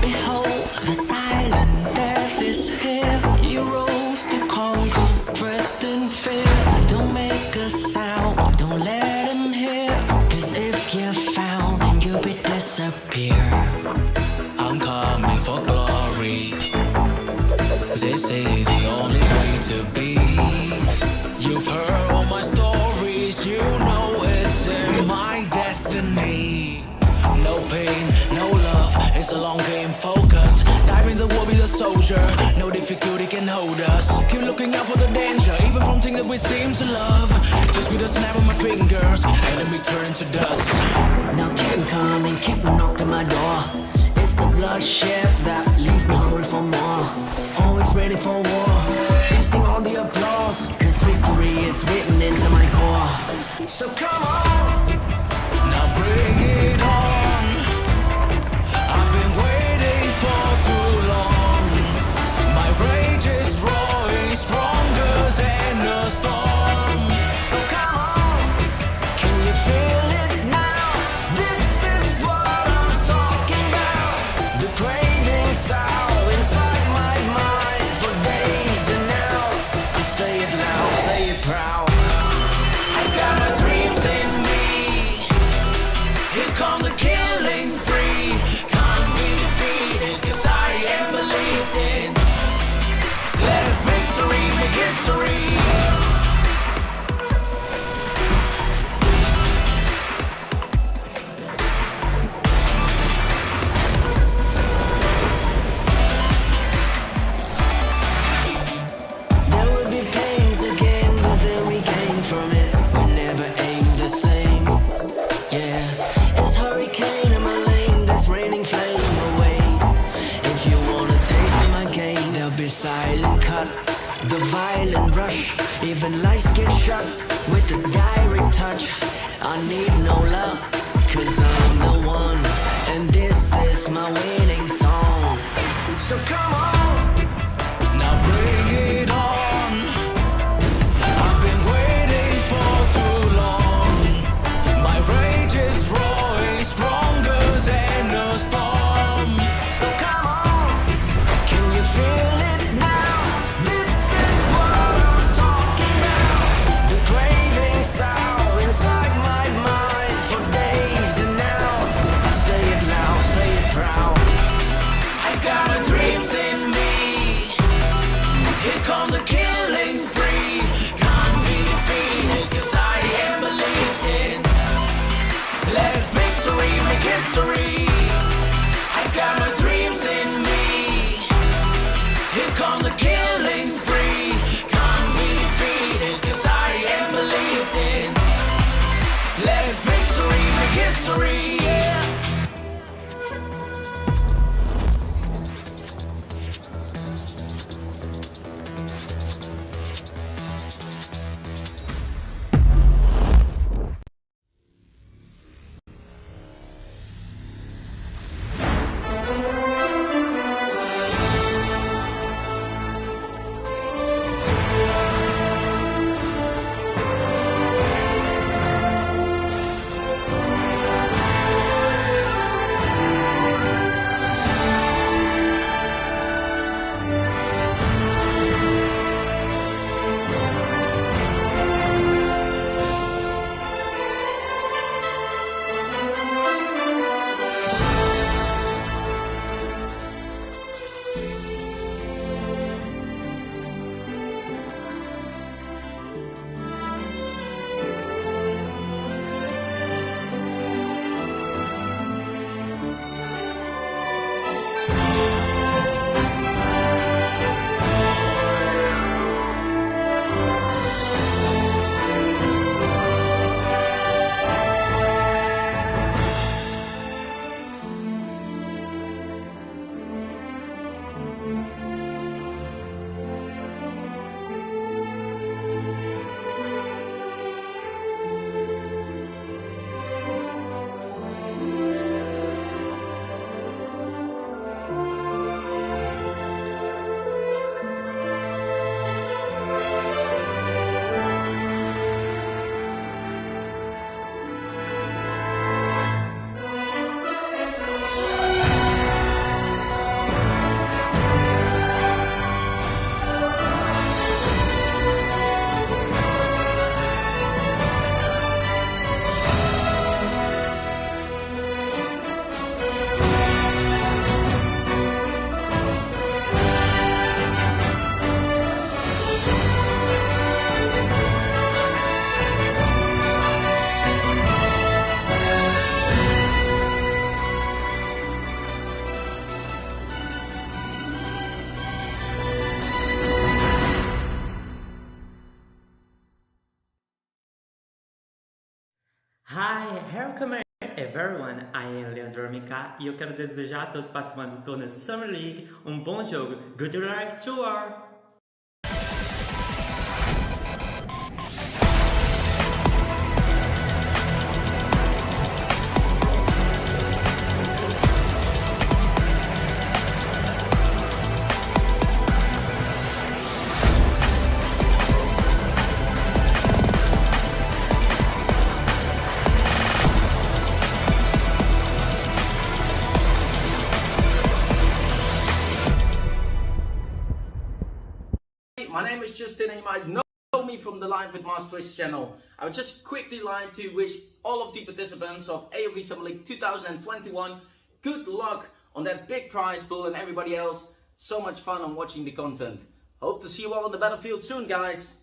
Behold, the silent death is here. Heroes to conquer, dressed in fear. Don't make a sound, don't let him hear. Cause if you're found, then you'll be disappear. I'm coming for glory. This is the only way to be. You've heard all my stories, you know it's in my destiny. No pain, no love, it's a long game focused. Dive in the war, be the soldier, no difficulty can hold us. Keep looking out for the danger, even from things that we seem to love. Just with a snap of my fingers, enemy turn to dust. Now keep coming, keep knocking my door. It's the bloodshed that leaves me hungry for more. Always ready for war, feasting on the applause. Cause victory is written into my core. So come on, now bring it on. I've been waiting for too long. My rage is growing stronger than a storm. so come on. Can you feel it now? This is what I'm talking about. The craving sound inside my mind for days and hours. I say it loud, say it proud. I got my dreams in me. Here comes the killing spree. Can't be defeated, cause I am believing. Let victory make history. There will be pains again, but then we came from it. We never aim the same. Yeah, it's hurricane in my lane. There's raining flame away. If you wanna taste my game, there'll be silent cut, the violent rush. Even lights get shut with the direct touch. I need no luck, cause I'm the one, and this is my winning song. So come on. Now bring it on. I've been waiting for too long. My rage is growing stronger than a storm. So come on, can you feel it now? This is what I'm talking about. The craving sound inside my mind for days and hours. I say it loud, say it proud. I got my dreams in me. Hi, welcome everyone, I am Leandro Mica e eu quero desejar a todos participantes do torneio Summer League um bom jogo. Good luck to all! My name is Justin and you might know me from the Live with Masters channel. I would just quickly like to wish all of the participants of AoV Summer League 2021 good luck on that big prize pool, and everybody else so much fun on watching the content. Hope to see you all on the battlefield soon, guys.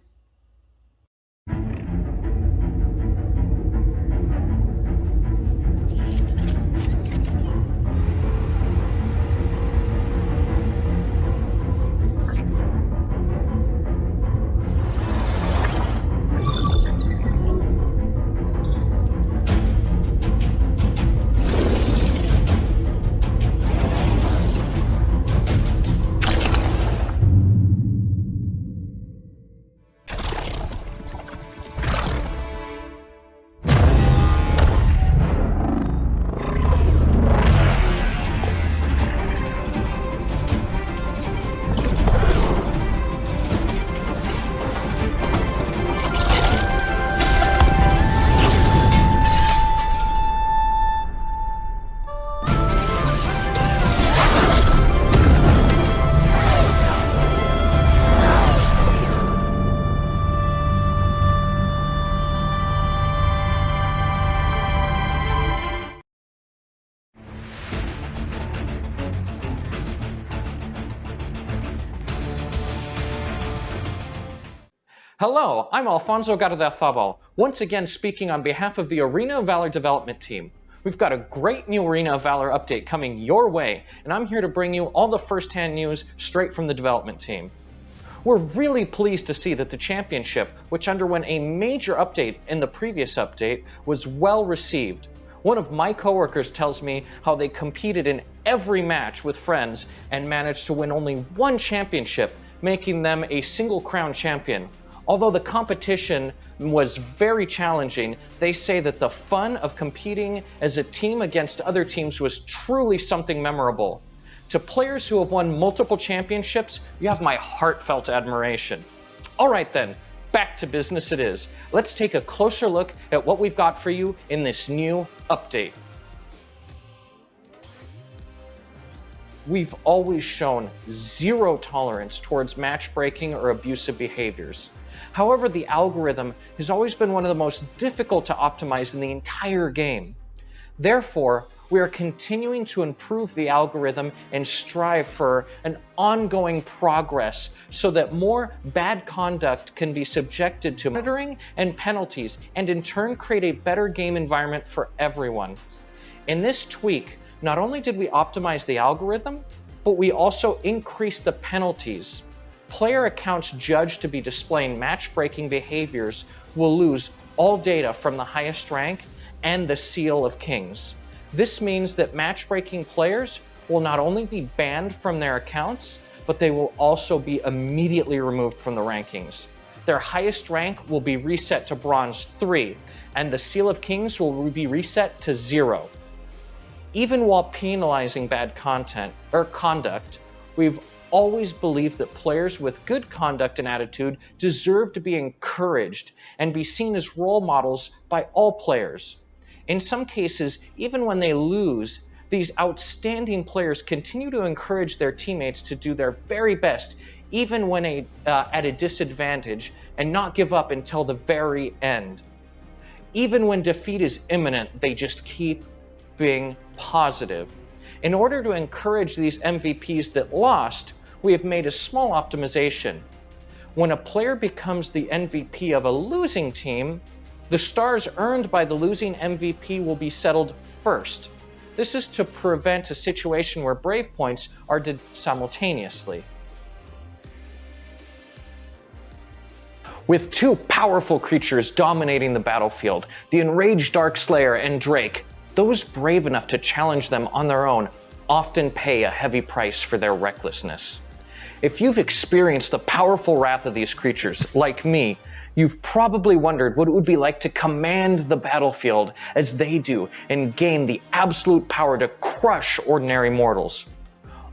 Hello, I'm Alfonso Gardeazabal, once again speaking on behalf of the Arena of Valor development team. We've got a great new Arena of Valor update coming your way, and I'm here to bring you all the first-hand news straight from the development team. We're really pleased to see that the championship, which underwent a major update in the previous update, was well received. One of my coworkers tells me how they competed in every match with friends and managed to win only one championship, making them a single crown champion. Although the competition was very challenging, they say that the fun of competing as a team against other teams was truly something memorable. To players who have won multiple championships, you have my heartfelt admiration. All right then, back to business it is. Let's take a closer look at what we've got for you in this new update. We've always shown zero tolerance towards match-breaking or abusive behaviors. However, the algorithm has always been one of the most difficult to optimize in the entire game. Therefore, we are continuing to improve the algorithm and strive for an ongoing progress so that more bad conduct can be subjected to monitoring and penalties, and in turn create a better game environment for everyone. In this tweak, not only did we optimize the algorithm, but we also increased the penalties. Player accounts judged to be displaying match-breaking behaviors will lose all data from the highest rank and the Seal of Kings. This means that match-breaking players will not only be banned from their accounts, but they will also be immediately removed from the rankings. Their highest rank will be reset to Bronze 3, and the Seal of Kings will be reset to 0. Even while penalizing bad conduct, we've always believed that players with good conduct and attitude deserve to be encouraged and be seen as role models by all players. In some cases, even when they lose, these outstanding players continue to encourage their teammates to do their very best, even when at a disadvantage, and not give up until the very end. Even when defeat is imminent, they just keep being positive. In order to encourage these MVPs that lost, we have made a small optimization. When a player becomes the MVP of a losing team, the stars earned by the losing MVP will be settled first. This is to prevent a situation where Brave points are did simultaneously. With two powerful creatures dominating the battlefield, the enraged Darkslayer and Drake, those brave enough to challenge them on their own often pay a heavy price for their recklessness. If you've experienced the powerful wrath of these creatures, like me, you've probably wondered what it would be like to command the battlefield as they do and gain the absolute power to crush ordinary mortals.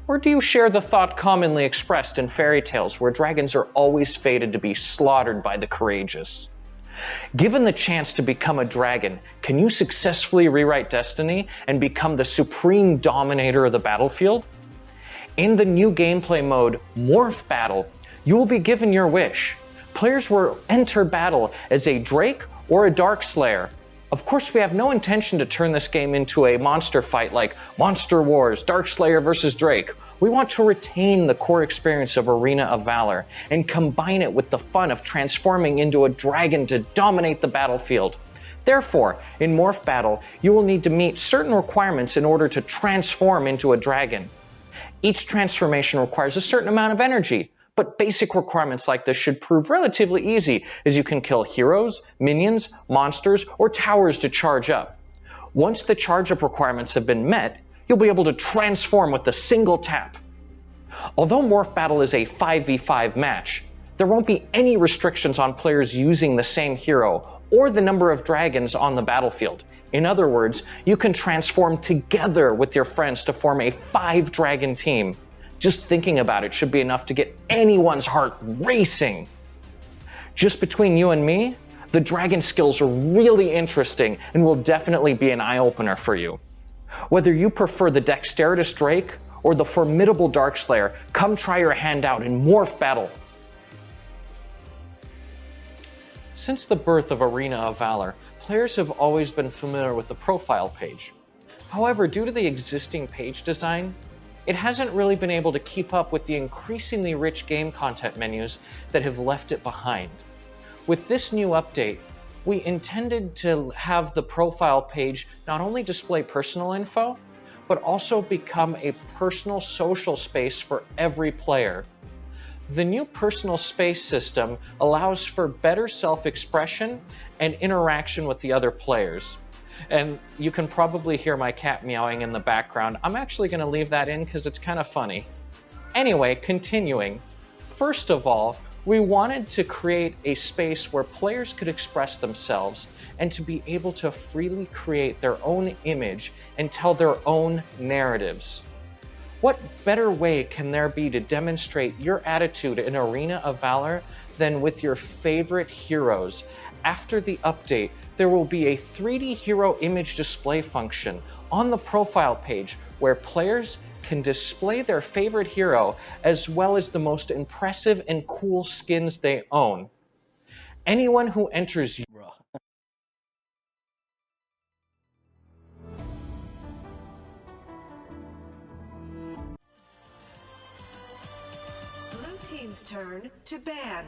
Or do you share the thought commonly expressed in fairy tales where dragons are always fated to be slaughtered by the courageous? Given the chance to become a dragon, can you successfully rewrite destiny and become the supreme dominator of the battlefield? In the new gameplay mode, Morph Battle, you will be given your wish. Players will enter battle as a Drake or a Darkslayer. Of course, we have no intention to turn this game into a monster fight like Monster Wars, Darkslayer versus Drake. We want to retain the core experience of Arena of Valor and combine it with the fun of transforming into a dragon to dominate the battlefield. Therefore, in Morph Battle, you will need to meet certain requirements in order to transform into a dragon. Each transformation requires a certain amount of energy, but basic requirements like this should prove relatively easy, as you can kill heroes, minions, monsters, or towers to charge up. Once the charge-up requirements have been met, you'll be able to transform with a single tap. Although Morph Battle is a 5v5 match, there won't be any restrictions on players using the same hero or the number of dragons on the battlefield. In other words, you can transform together with your friends to form a 5-dragon team. Just thinking about it should be enough to get anyone's heart racing. Just between you and me, the dragon skills are really interesting and will definitely be an eye-opener for you. Whether you prefer the dexterous Drake or the formidable Darkslayer, come try your hand out in Morph Battle. Since the birth of Arena of Valor, players have always been familiar with the profile page. However, due to the existing page design, it hasn't really been able to keep up with the increasingly rich game content menus that have left it behind. With this new update, we intended to have the profile page not only display personal info, but also become a personal social space for every player. The new personal space system allows for better self-expression and interaction with the other players. And you can probably hear my cat meowing in the background. I'm actually going to leave that in because it's kind of funny. Anyway, continuing. First of all, we wanted to create a space where players could express themselves and to be able to freely create their own image and tell their own narratives. What better way can there be to demonstrate your attitude in Arena of Valor than with your favorite heroes? After the update, there will be a 3D hero image display function on the profile page where players can display their favorite hero as well as the most impressive and cool skins they own. Anyone who enters Blue team's turn to ban.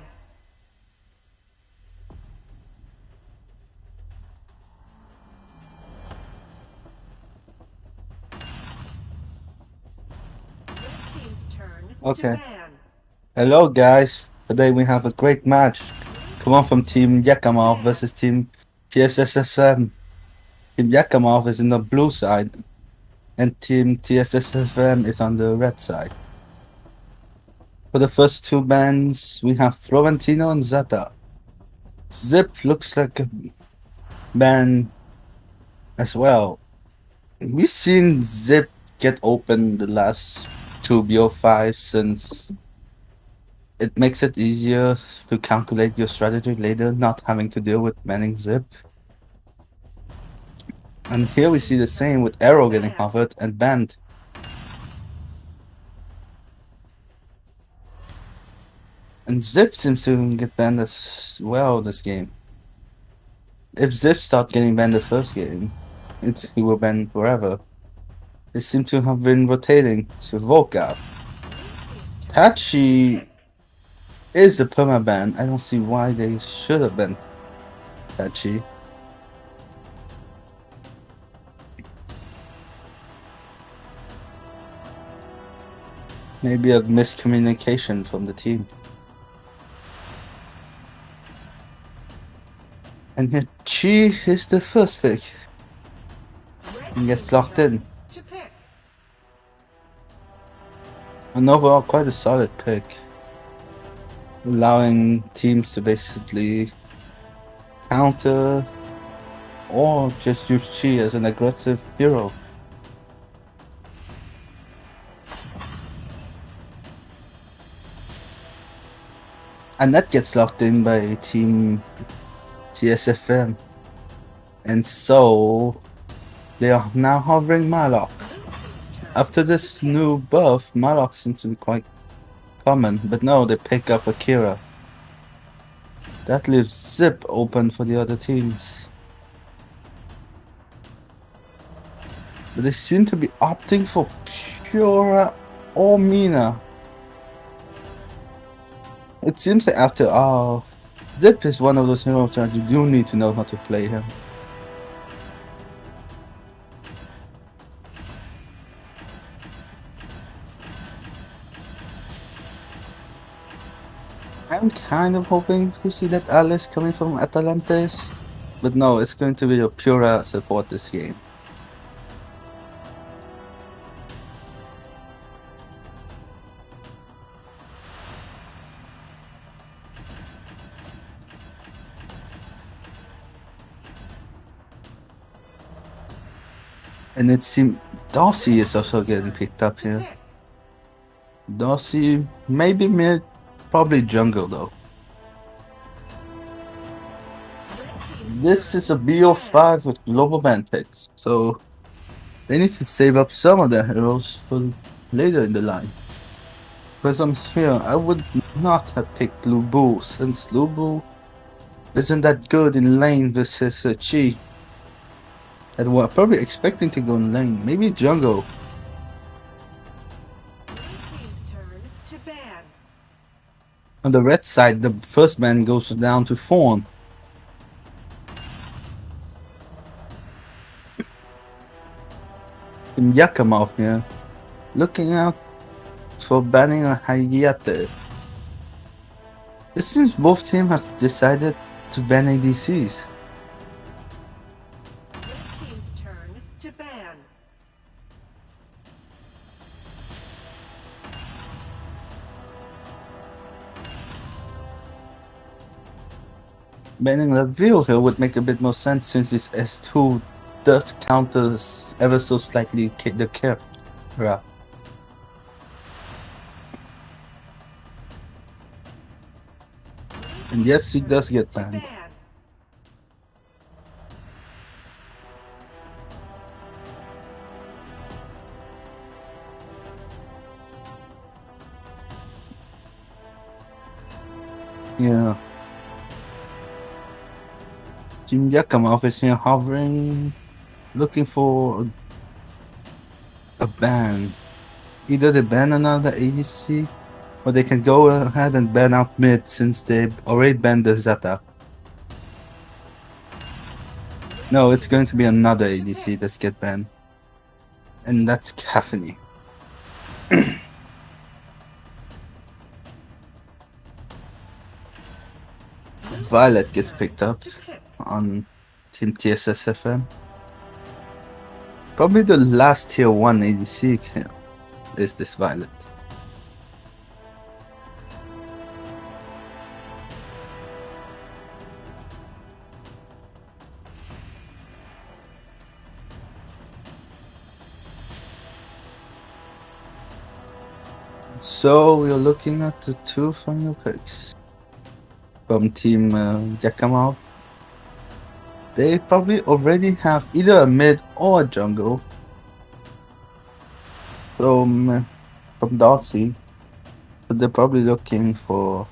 Blue team's turn Okay. to ban. Hello guys, today we have a great match. Come on from Team YAKAMOZ versus Team tfsfm. Team YAKAMOZ is in the blue side and Team tfsfm is on the red side. For the first two bans, we have Florentino and Zeta. Zip looks like a ban as well. We've seen Zip get open the last two BO5 since it makes it easier to calculate your strategy later, not having to deal with banning Zip. And here we see the same with Arrow getting hovered and banned. And Zip seems to get banned as well this game. If Zip started getting banned the first game, he will ban forever. They seem to have been rotating to Volca. Tachi is a permaban. I don't see why they should have been Tachi. Maybe a miscommunication from the team. And here Chi is the first pick. Red And gets team's locked turn in. to pick. And overall, quite a solid pick. Allowing teams to basically counter or just use Chi as an aggressive hero. And that gets locked in by team TSFM. And so they are now hovering Malok. Blue team's turn After this to pick. new buff, Malok seems to be quite common, but no, they pick up Akira. That leaves Zip open for the other teams. But they seem to be opting for Pura or Mina. It seems that after all, Zip is one of those heroes that you do need to know how to play him. I'm kind of hoping to see that Alice coming from Atalantes, but no, it's going to be a Pura support this game. And it seems Darcy is also getting picked up To here. pick. Darcy, maybe mid, probably jungle though. Red team's This turn is a to BO5 with global ban picks, so they need to save up some of their heroes for later in the line. Because I'm here, I would not have picked Lubu, since Lubu isn't that good in lane versus Chi. And we're probably expecting to go in lane, maybe jungle. Blue team's turn to ban. On the red side, the first ban goes down to Fawn. In YAKAMOZ here, looking out for banning a Hayate. It seems both teams have decided to ban ADCs. Blue team's turn to ban. Banning Laville here would make a bit more sense since this S2 does counter ever so slightly the Kera. And yes, he does get To banned. ban. Yeah. Team YAKAMOZ is here hovering, looking for a ban. Either they ban another ADC, or they can go ahead and ban out mid since they already banned the Zeta. No, it's going to be another ADC that's get banned. And that's Caffeine. Violet gets picked up To pick. on Team TSSFM. Probably the last tier 1 ADC is this Violet. So we're looking at the two final picks from Team YAKAMOZ. They probably already have either a mid or a jungle from Darcy, but they're probably looking for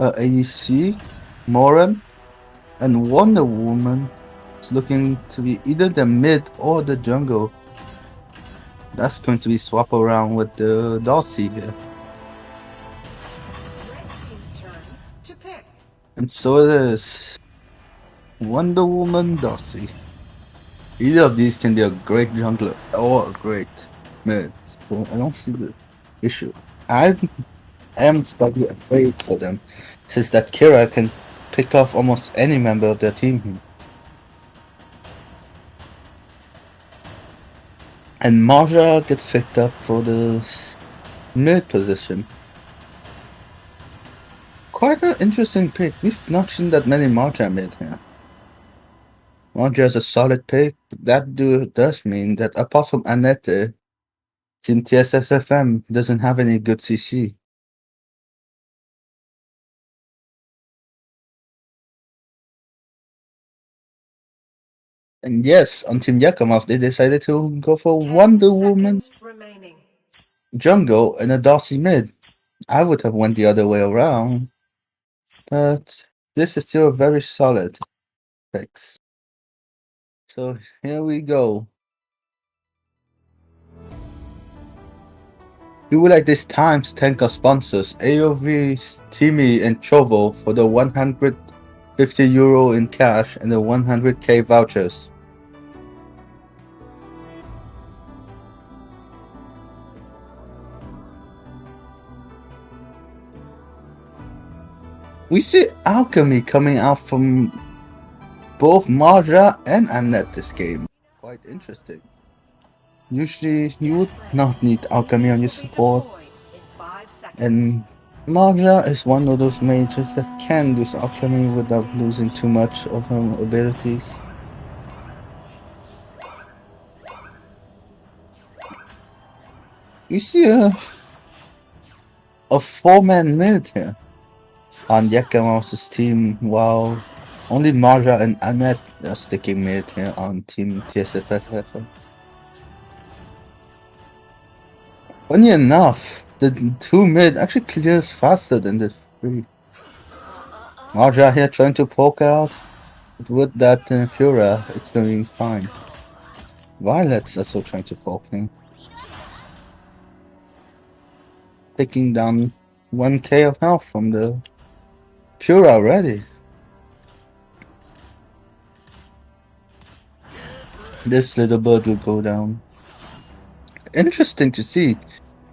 ADC, Moran, and Wonder Woman is looking to be either the mid or the jungle. That's going to be swap around with the Darcy here. Red team's turn to pick. And so it is. Wonder Woman, Darcy. Either of these can be a great jungler or a great mid. So I don't see the issue. I am slightly afraid for them, since that Kira can pick off almost any member of their team here. And Marja gets picked up for the mid position. Quite an interesting pick. We've not seen that many Marja mid here. Marja is a solid pick. That does mean that apart from Annette, Team tfsfm doesn't have any good CC. And yes, on Team YAKAMOZ, they decided to go for 10 Wonder Woman seconds remaining. jungle and a Darcy mid. I would have went the other way around, but this is still a very solid picks. So here we go. We would like this time to thank our sponsors, AoV, Timmy, and Chovo for the €150 in cash and the 100k vouchers. We see alchemy coming out from both Marja and Annette this game. Quite interesting. Usually you would not need alchemy on your support, and Marja is one of those mages that can use alchemy without losing too much of her abilities. We see a 4-man mid here on YAKAMOZ's team, while only Marja and Annette are sticking mid here on Team tfsfm. Funny enough, the 2 mid actually clears faster than the 3. Marja here trying to poke out, but with that Fura, it's going fine. Violet's also trying to poke him. Taking down 1k of health from the Pura already. This little bird will go down. Interesting to see.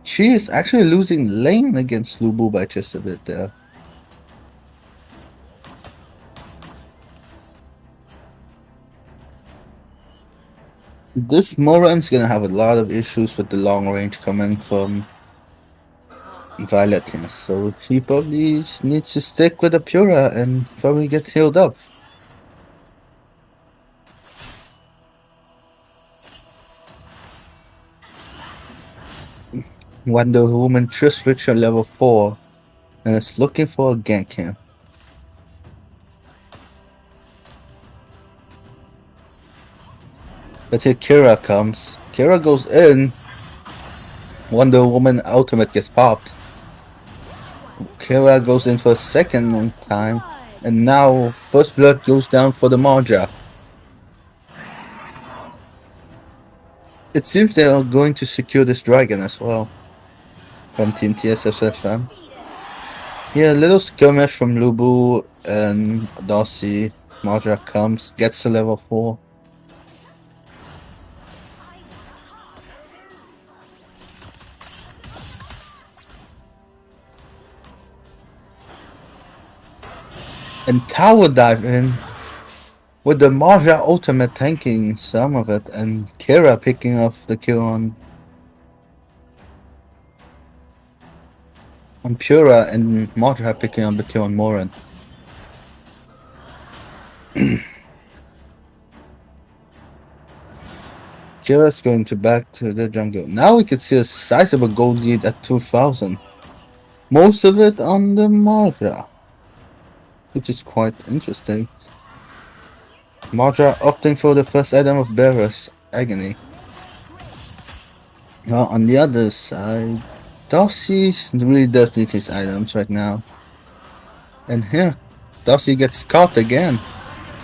She is actually losing lane against Lubu by just a bit there. This Moran's gonna have a lot of issues with the long range coming from Violet here, so he probably needs to stick with the Pura and probably get healed up. Wonder Woman just reached her level 4 and is looking for a gank here. But here Kira comes. Kira goes in. Wonder Woman ultimate gets popped. Kira goes in for a second time, and now first blood goes down for the Marja. It seems they are going to secure this dragon as well from Team tfsfm. Here, a little skirmish from Lubu and Darcy. Marja comes, gets to level 4. And tower dive in with the Marja ultimate tanking some of it, and Kira picking off the kill on Pura, and Marja picking up the kill on Moran. Kira's going to back to the jungle. Now we can see a sizable gold lead at 2000. Most of it on the Marja, which is quite interesting. Marja opting for the first item of Bearer's Agony. Now on the other side, Darcy really does need his items right now. And here, Darcy gets caught again.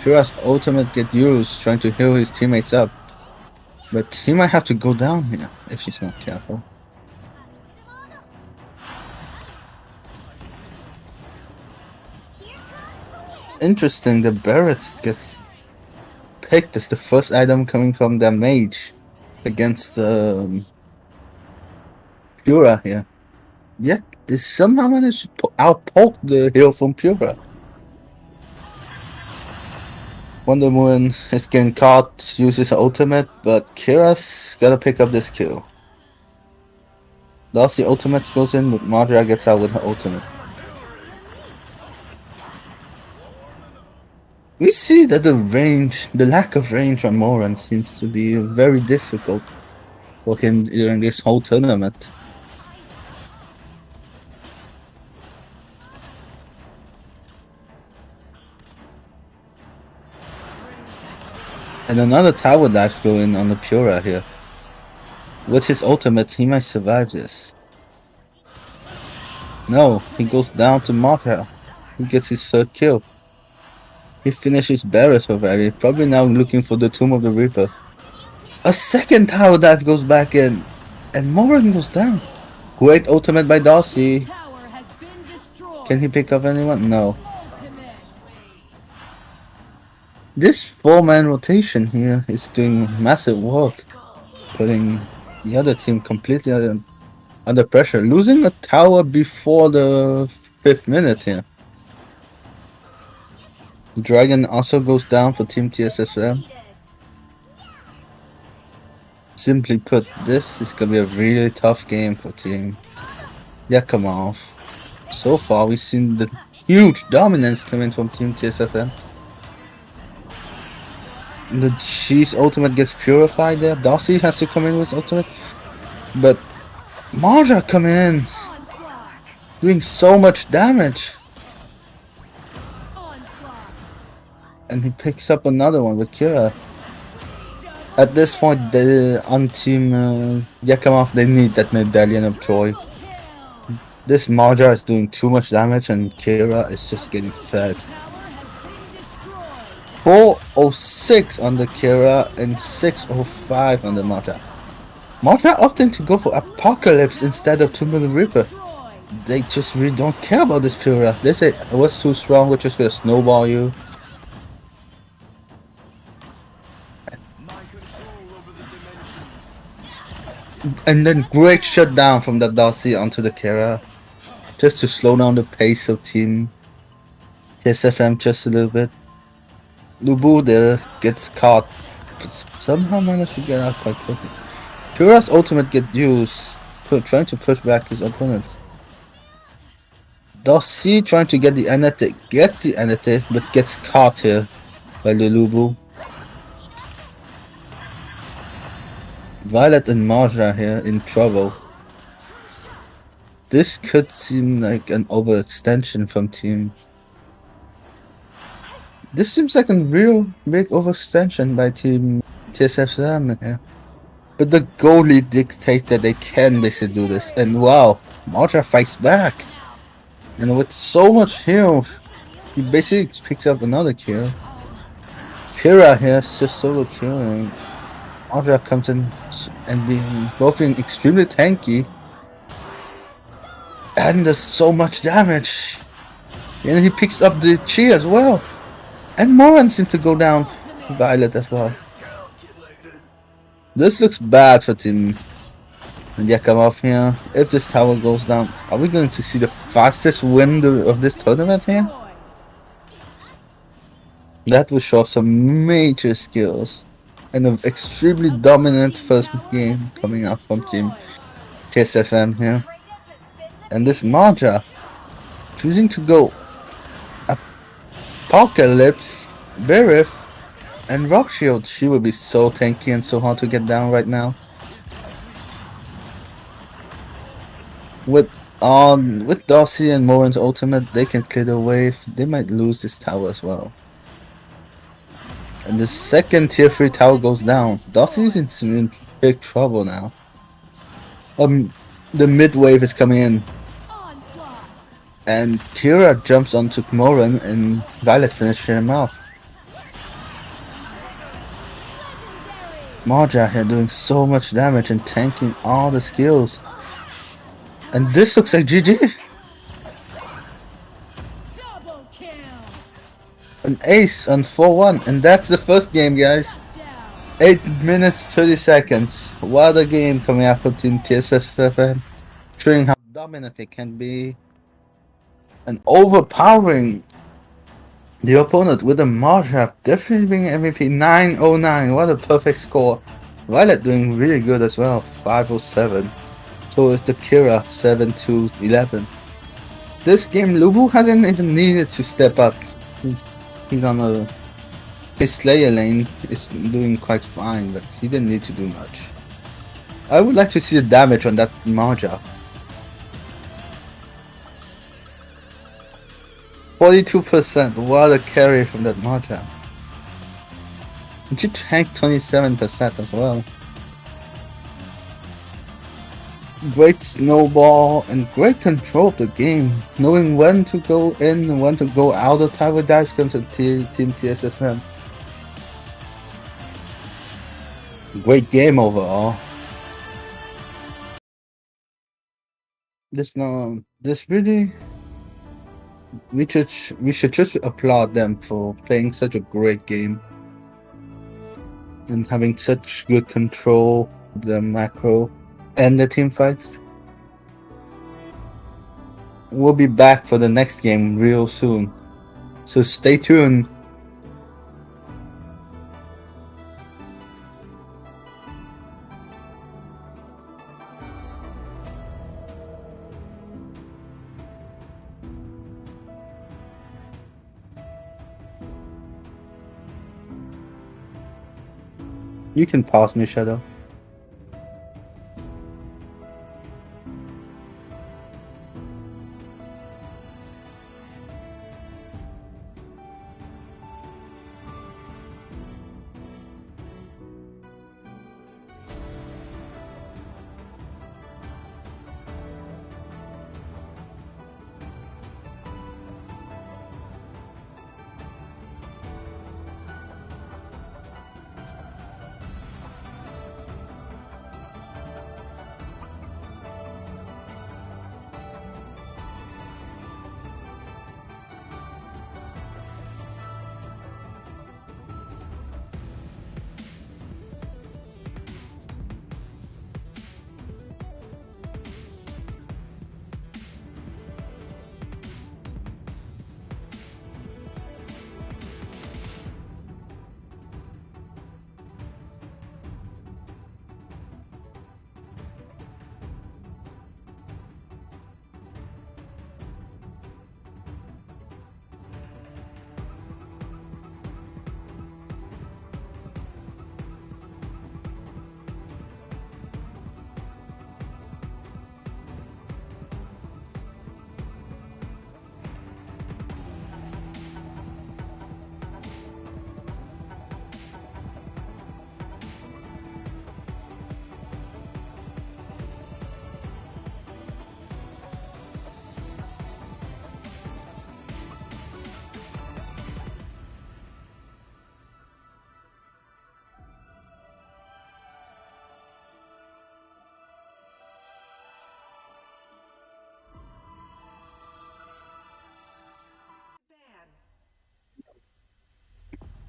Pura's ultimate gets used trying to heal his teammates up. But he might have to go down here if she's not careful. Interesting, the Barretts gets picked as the first item coming from their mage against Pura here. Yet they somehow managed to outpoke the heal from Pura. Wonder Woman is getting caught, uses her ultimate, but Kira's gotta pick up this kill. Darcy ultimate goes in, but Madra gets out with her ultimate. We see that the lack of range on Moran seems to be very difficult for him during this whole tournament. And another tower dive going on the Pura here. With his ultimate, he might survive this. No, he goes down to Mata. He gets his third kill. He finishes Barret already, probably now looking for the Tomb of the Reaper. A second tower dive goes back in, and Moran goes down. Great ultimate by Darcy. Can he pick up anyone? No. This 4-man rotation here is doing massive work, putting the other team completely under pressure, losing a tower before the 5th minute here. Dragon also goes down for Team tfsfm. Simply put, this is gonna be a really tough game for Team YAKAMOZ. So far, we've seen the huge dominance coming from Team tfsfm. The G's ultimate gets purified there. Darcy has to come in with ultimate. But Marja coming in, doing so much damage. And he picks up another one with Kira. At this point, on Team YAKAMOZ, they need that medallion of joy. This Marja is doing too much damage and Kira is just getting fed. 406 on the Kira and 605 on the Marja. Marja opting to go for Apocalypse instead of Tomb of the Reaper. They just really don't care about this Pura. They say it was too strong, we're just gonna snowball you. And then great shutdown from that Darcy onto the Kira. Just to slow down the pace of Team tfsfm just a little bit. Lubu there gets caught, but somehow managed to get out quite quickly. Pura's ultimate gets used, trying to push back his opponent. Darcy trying to get the Anete, gets the Anete, but gets caught here by the Lubu. Violet and Marja here in trouble. This could seem like an overextension from Team. This seems like a real big overextension by Team tfsfm here. But the goalie dictates that they can basically do this. And wow, Marja fights back. And with so much heal, he basically picks up another kill. Kira here is just solo killing. Marja comes in and being extremely tanky. And there's so much damage. And he picks up the Chi as well. And Moran seems to go down Violet as well. This looks bad for Team YAKAMOZ here. If this tower goes down, are we going to see the fastest win of this tournament here? That will show off some major skills. And an extremely dominant first game coming out from Team tfsfm here. And this Marja choosing to go Apocalypse, Berith, and Rock Shield. She will be so tanky and so hard to get down right now. With Darcy and Moran's ultimate, they can clear the wave. They might lose this tower as well. And the second tier 3 tower goes down. Darcy's in big trouble now. The mid wave is coming in. And Kira jumps onto Moran and Violet finishes him off. Marja here doing so much damage and tanking all the skills. And this looks like GG. An ace on 4-1, and that's the first game, guys. 8 minutes 30 seconds. What a game coming up from Team tfsfm, showing how dominant they can be. An overpowering The opponent with a Marjab definitely being MVP 909. What a perfect score. Violet doing really good as well, 507. So is the Kira 7-11. This game Lubu hasn't even needed to step up. He's on a his Slayer lane is doing quite fine, but he didn't need to do much. I would like to see the damage on that Marja. 42%, what a carry from that Marja. And she tanked 27% as well. Great snowball and great control of the game, knowing when to go in and when to go out of tower dives comes to Team TSSM. Great game overall. This really, we should just applaud them for playing such a great game and having such good control of the macro and the team fights. We'll be back for the next game real soon, so stay tuned. You can pause me, Shadow.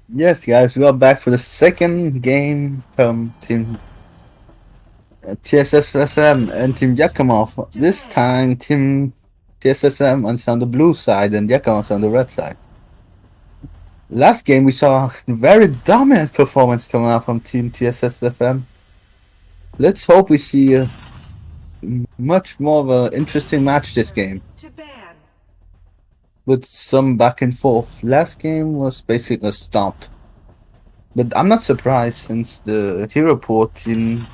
Yes, guys, we are back for the second game from Team TSSFM and Team YAKAMOZ. This time, Team TSSM is on the blue side and YAKAMOZ on the red side. Last game, we saw a very dominant performance coming out from Team TSSFM. Let's hope we see a much more of an interesting match this game, To ban. with some back and forth. Last game was basically a stomp. But I'm not surprised since the hero pool Team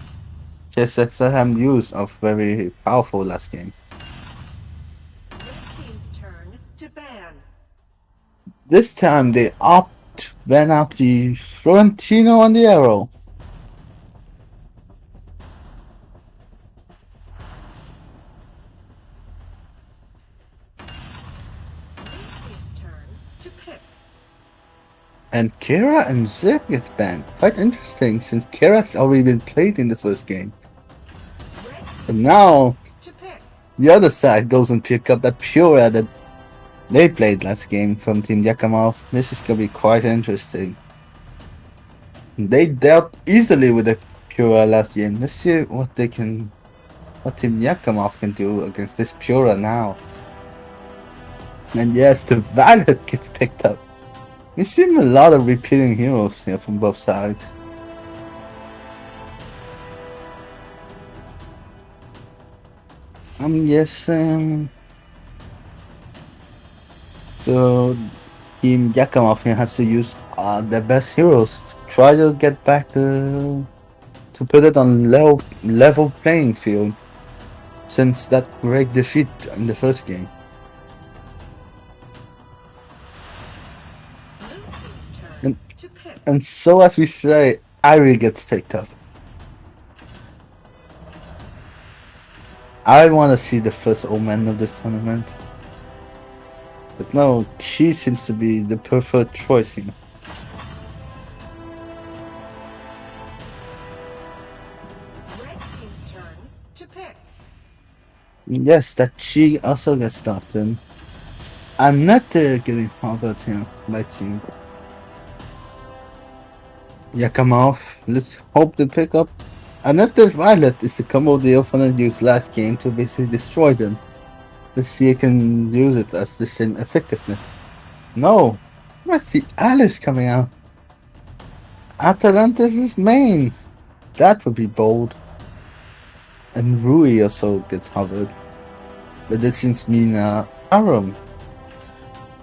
TSSM used of very powerful last game. Red team's turn to ban. This time they ban out the Florentino on the arrow. Red team's turn to pick. And Kira and Zip gets banned. Quite interesting since Kira's already been played in the first game. Red And now to pick. the other side goes and pick up that Pura that they played last game from Team YAKAMOZ. This is gonna be quite interesting. They dealt easily with the Pura last game. Let's see what Team YAKAMOZ can do against this Pura now. And yes, the Violet gets picked up. We see a lot of repeating heroes here from both sides. I'm guessing the team YAKAMOZ here has to use their best heroes to try to get back to put it on level playing field since that great defeat in the first game. Blue team's turn to pick. And so, as we say, Irie gets picked up. I want to see the first Omen of this tournament. But no, she seems to be the preferred choice here. Red team's turn to pick. Yes, that she also gets stopped in. Annette getting covered here by team YAKAMOZ. Let's hope to pick up. Annette Violet is the combo the opponent used last game to basically destroy them. Let's see if I can use it as the same effectiveness. No! I see Alice coming out. Atalantis' main. That would be bold. And Rui also gets covered. But this seems to mean Arum.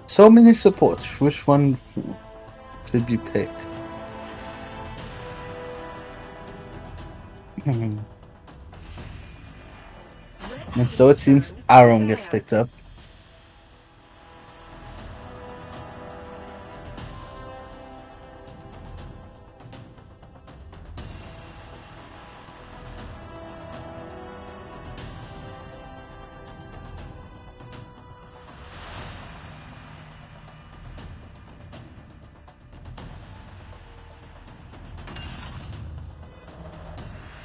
So many supports. Which one should be picked? And so it seems Arum gets picked up.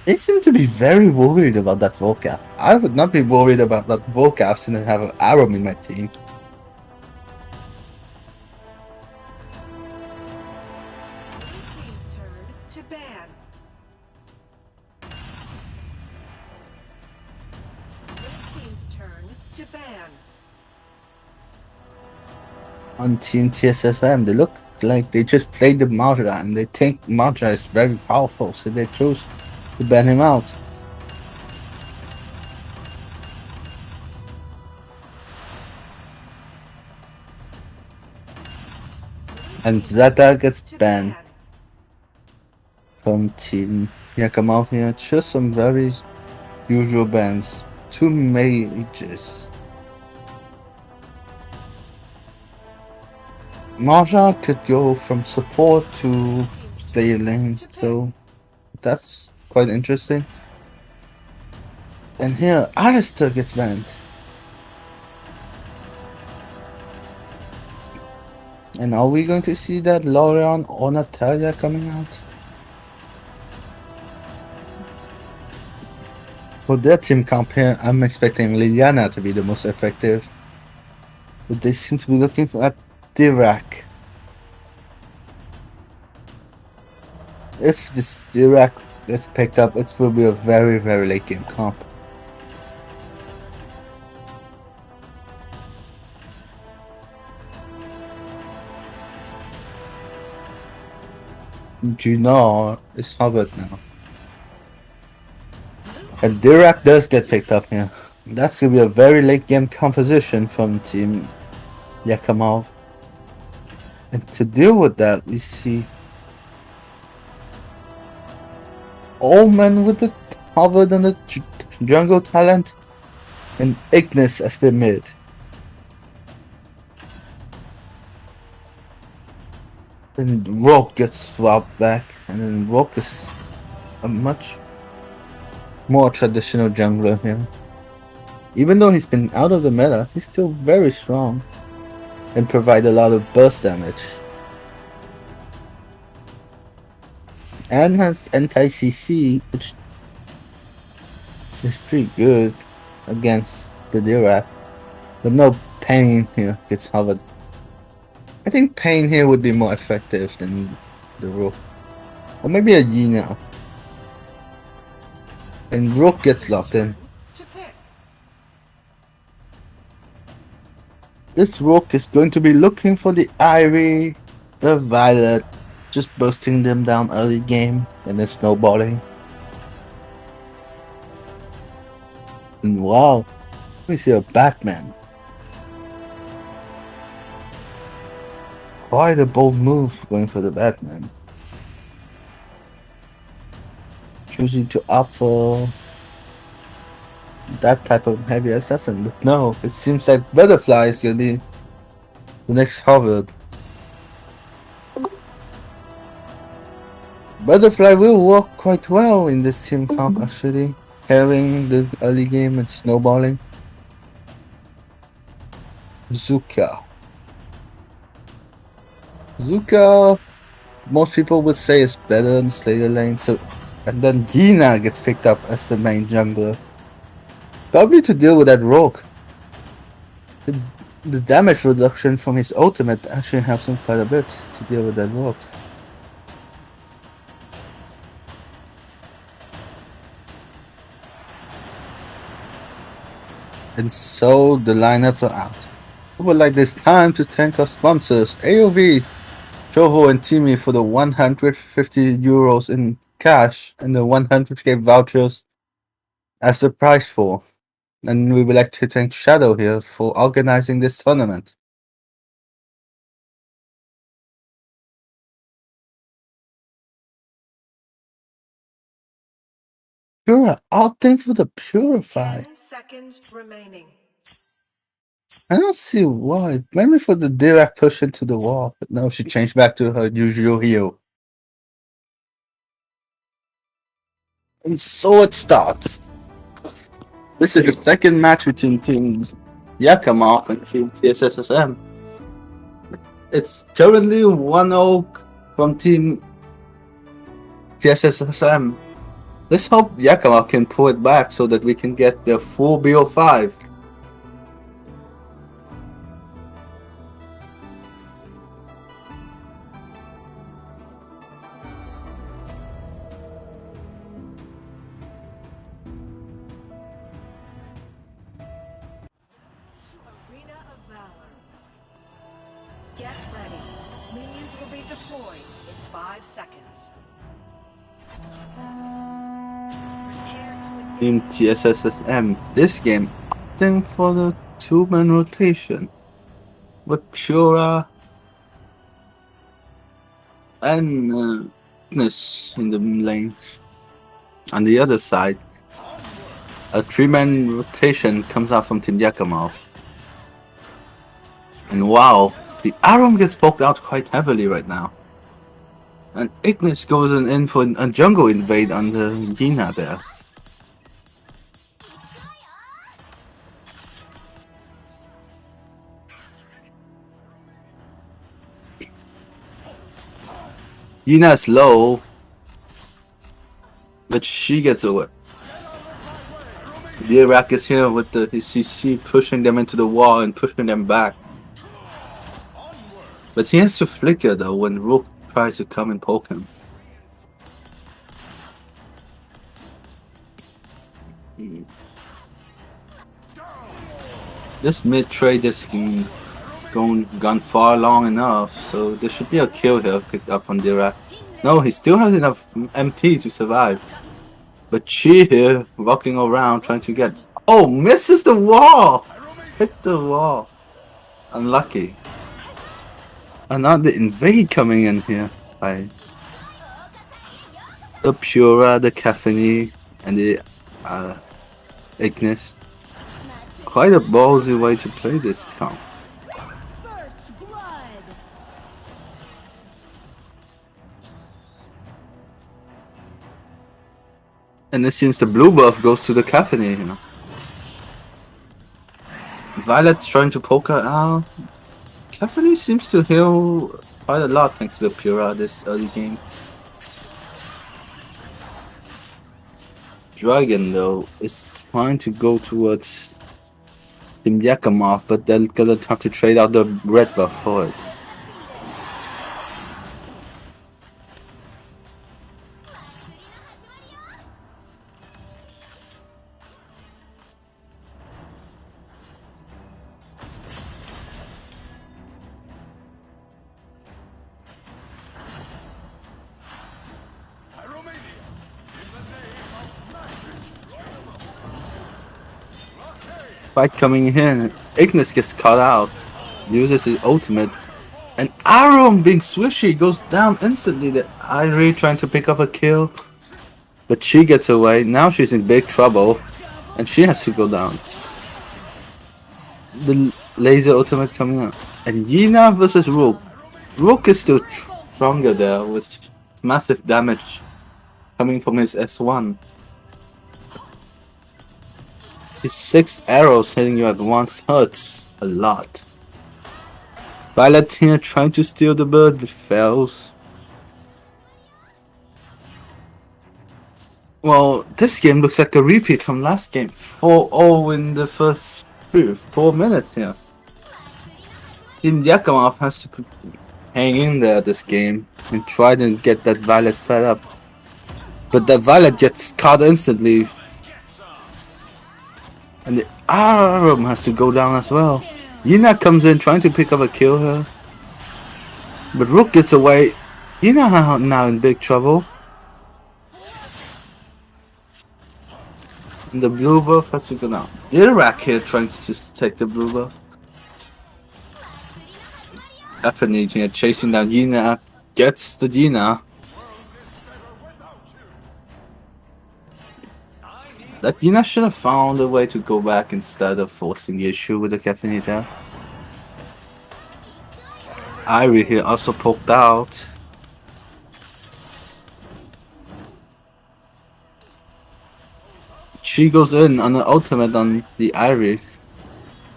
They seem to be very worried about that vocab. I would not be worried about that vocab since I have an Arum in my team. Blue team's turn to ban. Red team's turn to ban. On Team tfsfm, they look like they just played the Marja and they think Marja is very powerful, so they choose to ban him out. And Zeta gets To banned ban. from Team YAKAMOZ here. Just some very usual bans. 2 mages. Marja could go from support to stay lane, so that's quite interesting. And here, Alistair gets banned. And are we going to see that Lorian or Natalia coming out? For their team comp here, I'm expecting Liliana to be the most effective. But they seem to be looking for at Dirac. If this Dirac gets picked up, it will be a very, very late game comp. Junar is covered now. And Dirac does get picked up here. That's gonna be a very late game composition from Team YAKAMOZ. And to deal with that, we see Omen with the covered on the jungle talent and Ignis as the mid. Then Rogue gets swapped back, and then Rogue is a much more traditional jungler here. Even though he's been out of the meta, he's still very strong and provide a lot of burst damage. And has anti-CC, which is pretty good against the Dirac. But no Pain here gets covered. I think Pain here would be more effective than the Rook. Or maybe a Yina. And Rook gets locked in. To pick. This Rook is going to be looking for the Irie The Violet just boosting them down early game and then snowballing. And wow, we see a Batman. Quite a bold move going for the Batman. Choosing to opt for that type of heavy assassin, but no, it seems like Butterfly is gonna be the next Harvard. Butterfly will work quite well in this team comp actually, carrying the early game and snowballing. Zuka, most people would say is better in Slayer lane, so and then Dina gets picked up as the main jungler. Probably to deal with that rogue. The damage reduction from his ultimate actually helps him quite a bit to deal with that rogue. And so the lineups are out. I would like this time to thank our sponsors AoV, Jovo and Timmy for the 150 euros in cash and the 100k vouchers as the prize pool. And we would like to thank Shadow here for organizing this tournament. Pura opting for the Purify. 10 seconds remaining. I don't see why. Maybe for the direct push into the wall, but no, she changed back to her usual heel. And so it starts. This is the second match between Team YAKAMOZ and Team tfsfm. It's currently 1-0 from Team tfsfm. Let's hope YAKAMOZ can pull it back so that we can get the full BO5. Arena of Valor. Get ready. Minions will be deployed in 5 seconds. Prepare to Team tfsfm. This game opting for the 2-man rotation with Pura and Ignis in the lane. On the other side, a 3-man rotation comes out from Team YAKAMOZ. And wow, the Aram gets poked out quite heavily right now. And Ignis goes in for a jungle invade on the Yina there. Yina's low, but she gets away. The Iraq is here with his CC pushing them into the wall and pushing them back. But he has to flicker though when Rook tries to come and poke him. This mid trade is gone far long enough, so there should be a kill here picked up on Dirac. No, he still has enough MP to survive. But Chi here, walking around trying to get... Oh, misses the wall! Hit the wall. Unlucky. Another invade coming in here by the Pura, the Caffeine, and the Ignis. Quite a ballsy way to play this comp. And it seems the blue buff goes to the Caffeine here. Violet's trying to poke her out. Caffeine seems to heal quite a lot thanks to the Pura this early game. Dragon though is trying to go towards Team YAKAMOZ, but they're gonna have to trade out the red buff for it. fight coming in. Ignis gets caught out, uses his ultimate, and Arum being swishy goes down instantly. The Irie trying to pick up a kill, but she gets away. Now she's in big trouble, and she has to go down. The laser ultimate coming out, and Yina versus Rook. Rook is still stronger there with massive damage coming from his S1. His 6 arrows hitting you at once hurts a lot. Violet here trying to steal the bird, but fails. Well, this game looks like a repeat from last game. 4-0 in the first 4 minutes here. Team YAKAMOZ has to hang in there this game and try to get that Violet fed up. But that Violet gets caught instantly. And the Arum has to go down as well. Yina comes in trying to pick up a kill here. But Rook gets away. Yina now in big trouble. And the blue buff has to go down. Dirac here trying to just take the blue buff. Definitely here chasing down Yina. Gets the Yina. That Yina should have found a way to go back instead of forcing the issue with the Caffeine there. Irie here also poked out. She goes in on the ultimate on the Irie,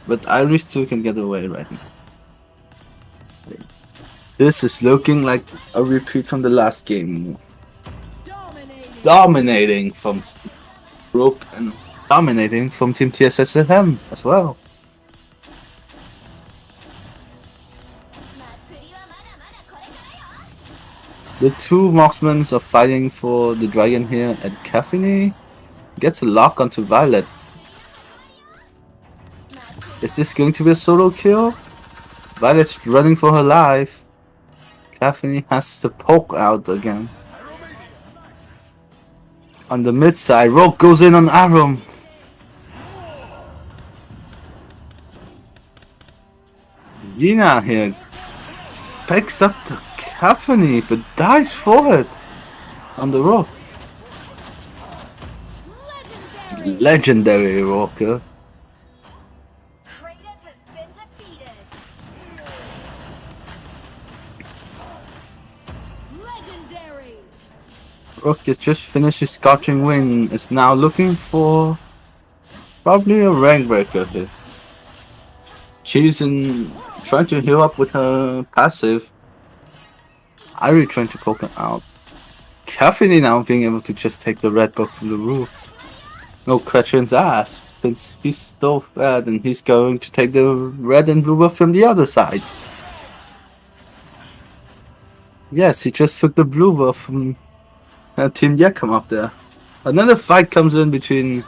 but Irie still can get away right now. This is looking like a repeat from the last game. Dominating from Rook and dominating from Team tfsfm as well. The two marksmen are fighting for the dragon here, and Caffeine gets a lock onto Violet. Is this going to be a solo kill? Violet's running for her life. Caffeine has to poke out again. On the mid side, Rogue goes in on Arum. Yina here picks up the Caffeine but dies for it on the rock. Legendary Rocker. Kratos has been defeated. Legendary. Rook has just finished his scorching wing, is now looking for probably a rank breaker here. She's trying to heal up with her passive. Irie trying to poke him out. Caffeine now being able to just take the red buff from the roof. No Quetrin's ass, since he's so bad and he's going to take the red and blue buff from the other side. Yes, he just took the blue buff from Team YAKAMOZ there. Another fight comes in between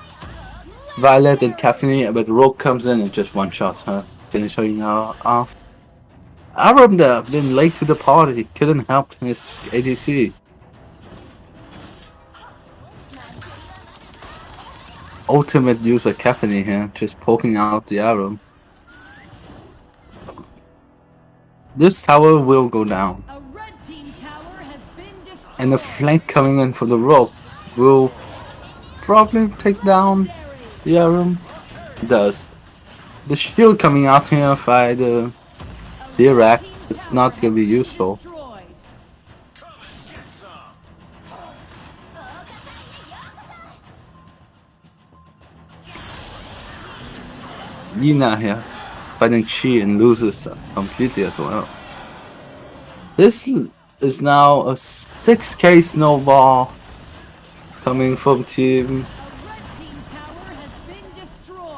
Violet and Caffeine, but Rogue comes in and just one-shots her, finishing her off. Arum there, been late to the party, couldn't help his ADC. Ultimate use by Caffeine here, just poking out the Arum. This tower will go down. A red team tower has been destroyed. And the flank coming in for the Rogue will probably take down the Arum. It does. The shield coming out here by the Dirac is not going to be useful. Destroyed. Yina here fighting Chi and loses completely as well. This is now a 6k snowball coming from Team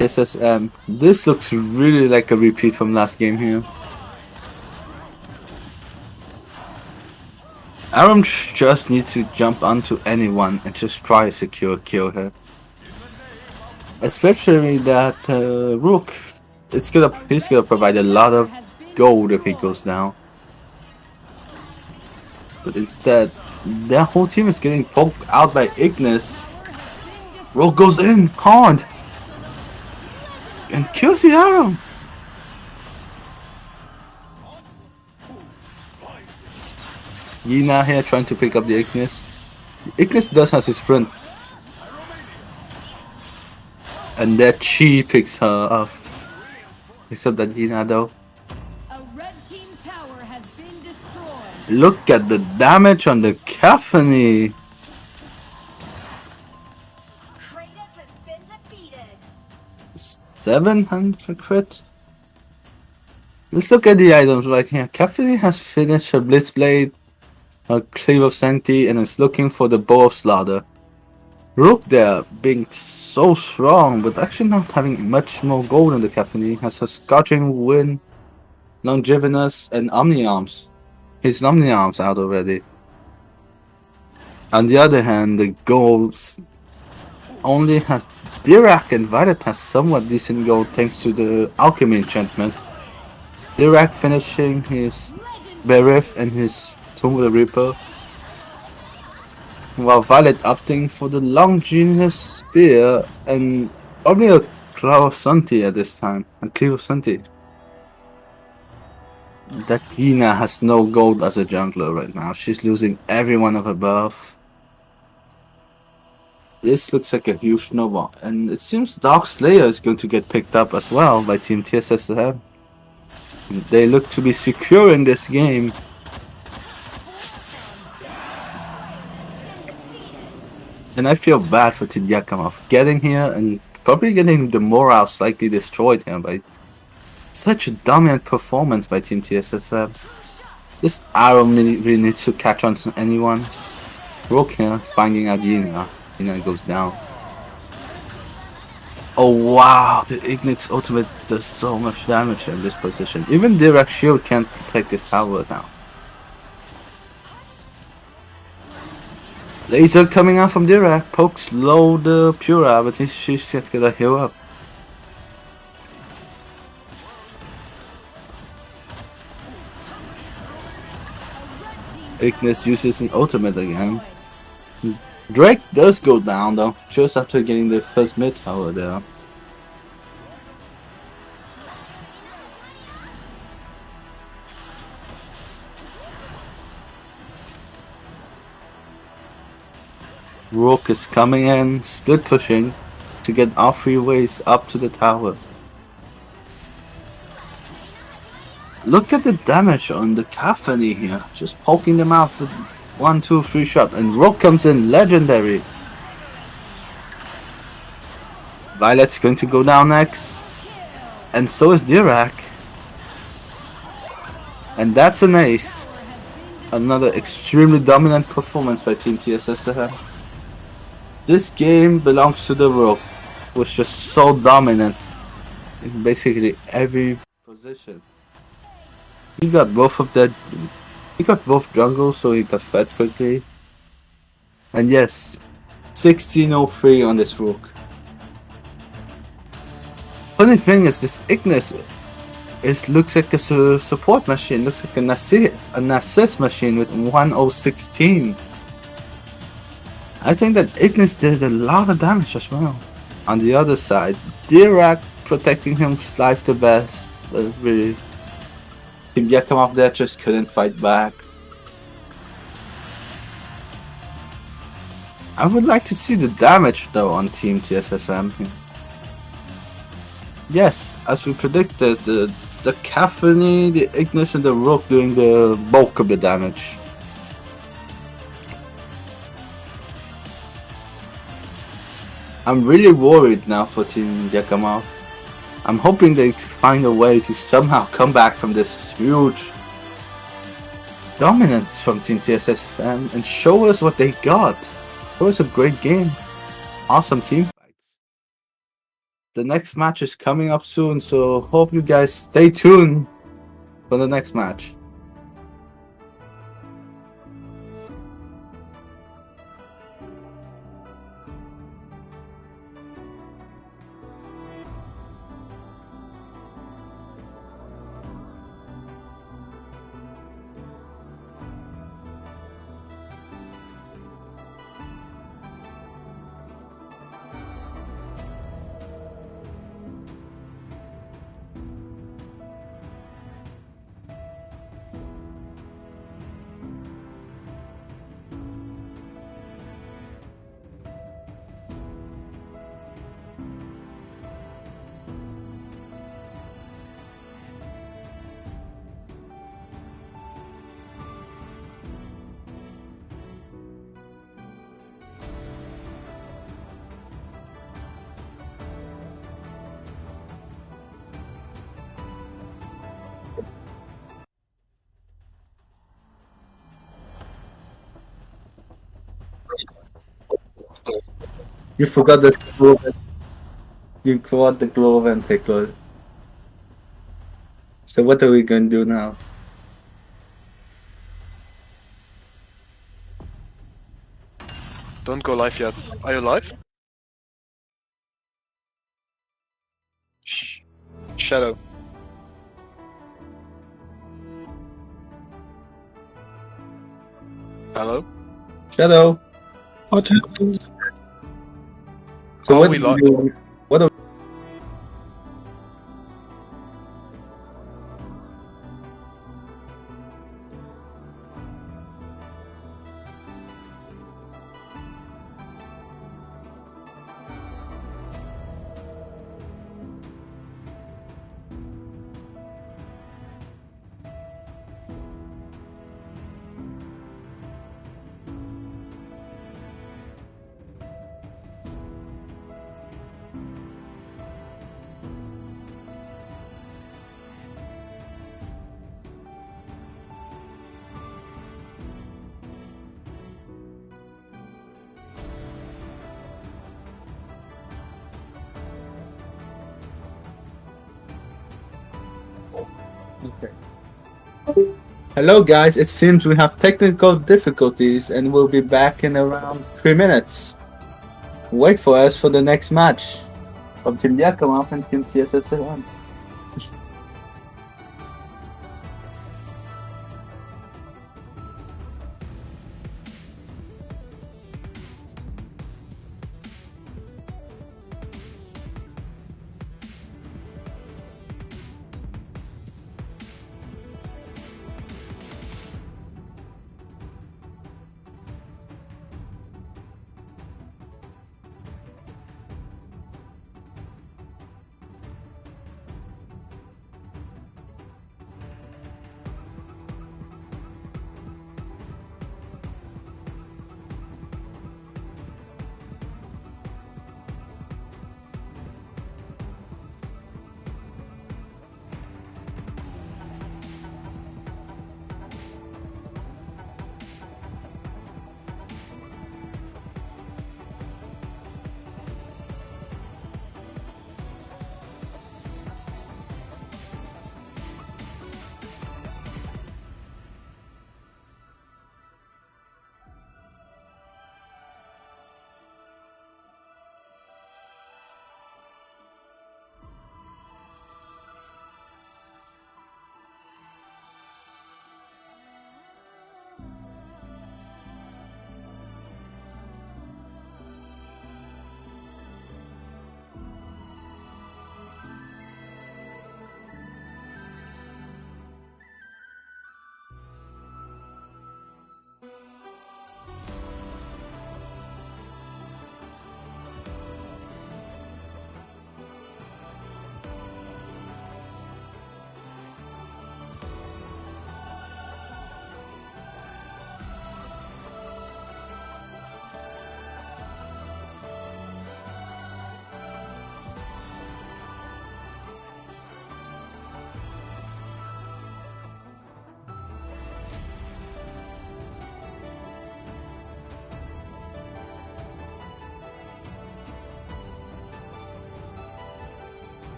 SSM. This looks really like a repeat from last game here. Arum just needs to jump onto anyone and just try to secure a kill here. Especially that Rook, he's gonna provide a lot of gold if he goes down. But instead, their whole team is getting poked out by Ignis. Rook goes in hard. and kills the arrow. Yina here trying to pick up the Ignis. Ignis does have his sprint. And that she picks her up. Except that Yina though. A red team tower has been destroyed. Look at the damage on the Caphony. Kratos has been defeated. 700 crit. Let's look at the items right here. Caphony has finished her Blitzblade, her Cleave of Sanctity, and is looking for the Bow of Slaughter. Rook there being so strong, but actually not having much more gold in the Caphony, has her Scorching Wind, Longivinous, and Omni-Arms. His Omni-Arms out already. On the other hand, the golds only has Dirac, and Violet has somewhat decent gold thanks to the Alchemy enchantment. Dirac finishing his Berith and his Tomb of the Reaper, while Violet opting for the Longinus Spear and probably a Cloud of Sunti at this time. A Cleave of Sunti. That Yina has no gold as a jungler right now. She's losing every one of her buff. This looks like a huge snowball. And it seems Dark Slayer is going to get picked up as well by Team tfsfm. They look to be secure in this game. And I feel bad for Team YAKAMOZ getting here and probably getting the morale slightly destroyed here by such a dominant performance by Team tfsfm. This arrow really needs to catch on to anyone. Rook here finding out Yina. Yina goes down. Oh wow, the Ignite's ultimate does so much damage in this position. Even Direct Shield can't protect this tower now. Laser coming out from Dirac, pokes low the Pura, but she's just gonna heal up. Ignis uses an ultimate again. Drake does go down though, just after getting the first mid tower there. Rook is coming in, split pushing to get all three waves up to the tower. Look at the damage on the Caphony here, just poking them out with 1, 2, 3 shot, and Rook comes in legendary. Violet's going to go down next, and so is Dirac. And that's an ace. Another extremely dominant performance by Team tfsfm. This game belongs to the Rook, who was just so dominant in basically every position. He got both of that. He got both jungles, so he got fed quickly. And yes, 1603 on this Rook. Funny thing is, this Ignis looks like a support machine. Looks like an assist machine with 1016. I think that Ignis did a lot of damage as well. On the other side, Dirac protecting his life the best, but really, Team YAKAMOZ there just couldn't fight back. I would like to see the damage though on Team tfsfm here. Yes, as we predicted, the Caphony, the Ignis, and the Rook doing the bulk of the damage. I'm really worried now for Team YAKAMOZ. I'm hoping they find a way to somehow come back from this huge dominance from Team tfsfm and show us what they got. It was a great game. Awesome team fights. The next match is coming up soon, so hope you guys stay tuned for the next match. You forgot the glove. You forgot the glove and pickle. So what are we gonna do now? Don't go live yet. Are you live? Shadow. Hello? Shadow. What happened? So Are what we do you live? do? What are Okay. Hello guys, it seems we have technical difficulties and we'll be back in around 3 minutes. Wait for us for the next match from Team YAKAMOZ and Team tfsfm.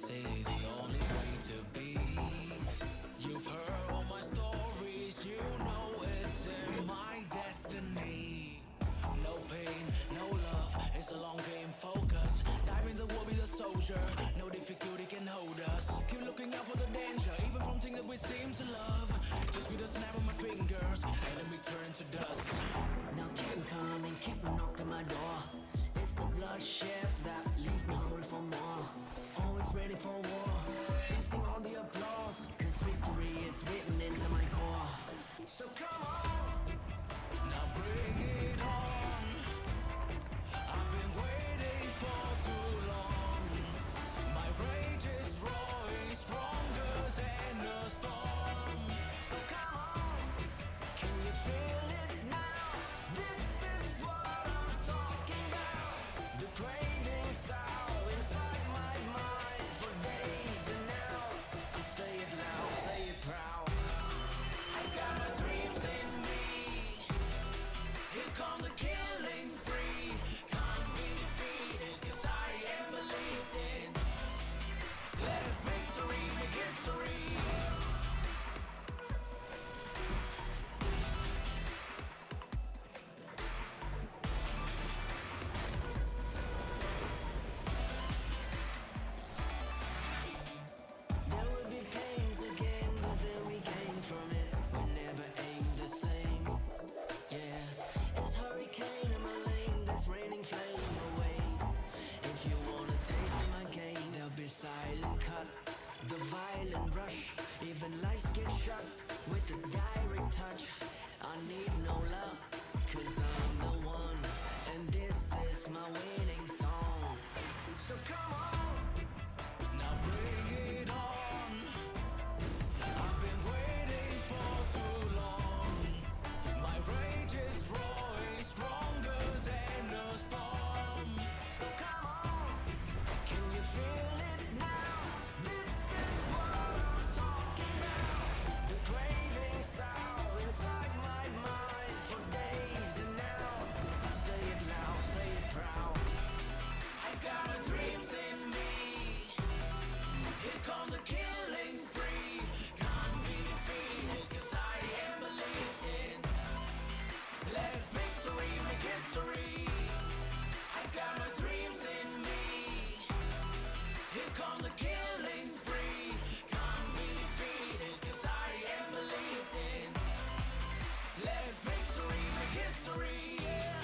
say the only way to be. You've heard all my stories, you know it's in my destiny. No pain, no love, it's a long game, focus. Dive in the war, be the soldier, no difficulty can hold us. Keep looking out for the danger, even from things that we seem to love. Just with a snap of my fingers, enemy turn to dust. Now keep on coming, keep on knocking my door. It's the bloodshed that leaves me hungry for more. Always ready for war, feasting on the applause. Cause victory is written inside my core. So come on, Now bring it on. I've been waiting for too long. My rage is growing stronger than a storm. so come on. Can you feel it now? This is what I'm talking about. The craving sound inside my mind for days and hours. I say it loud, say it proud. I got my dreams in me. Here comes the killing spree. Can't be defeated, cause I am believed in. Let victory make history. There will be pains again, but then we gain from it. We never aim the same. Yeah, it's hurricane in my lane. There's raining flame away. If you wanna taste my game, there'll be silent cut. The violent rush, even lights get shut with the direct touch. I need no luck, cause I'm the one, and this is my winning song. So come on. Now bring it on. I've been waiting for too long. My rage is growing stronger than a storm. So come on, can you feel it now? This is what I'm talking about. The craving sound inside my mind for days and hours. I say it loud, say it proud. I got my dreams in me. Here comes the killing spree. Can't be defeated, cause I am believed in. Let victory make history. I got my dreams in me. Here comes the killing spree. Can't be defeated, cause I am believed in. Let victory make history. Yeah.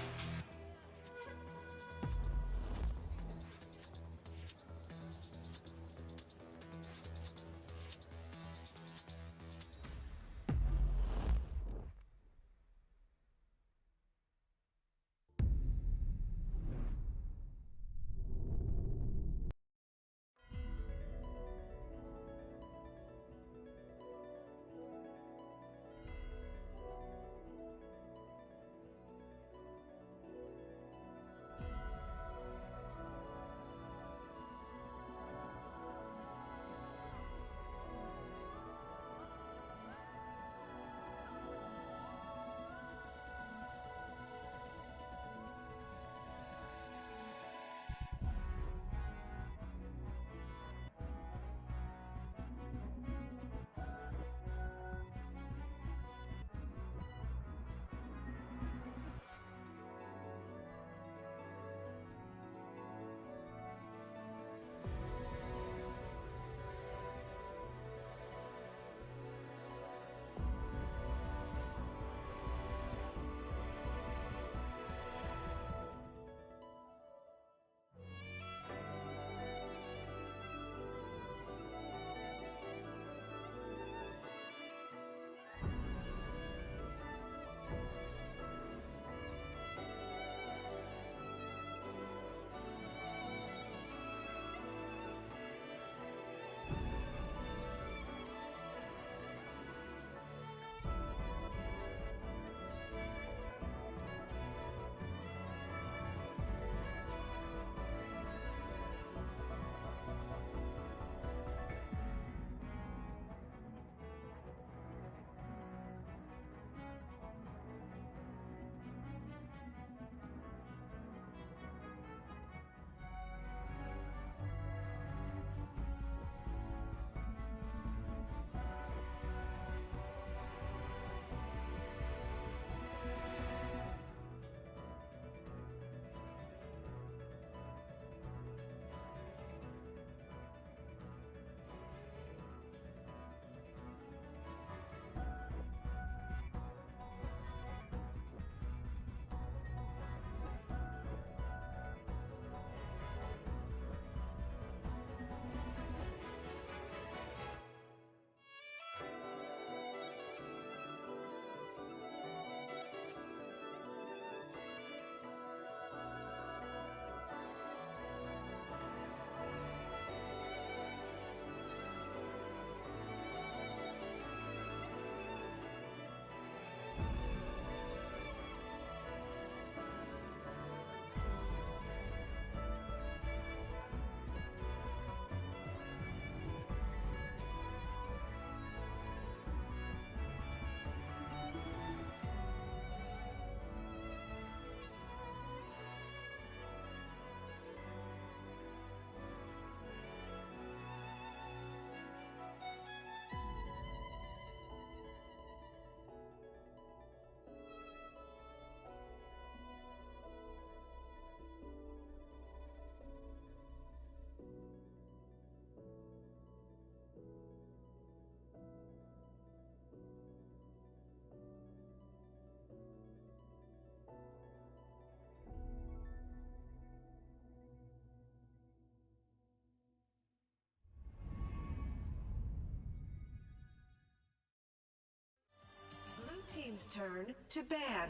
team's turn to ban.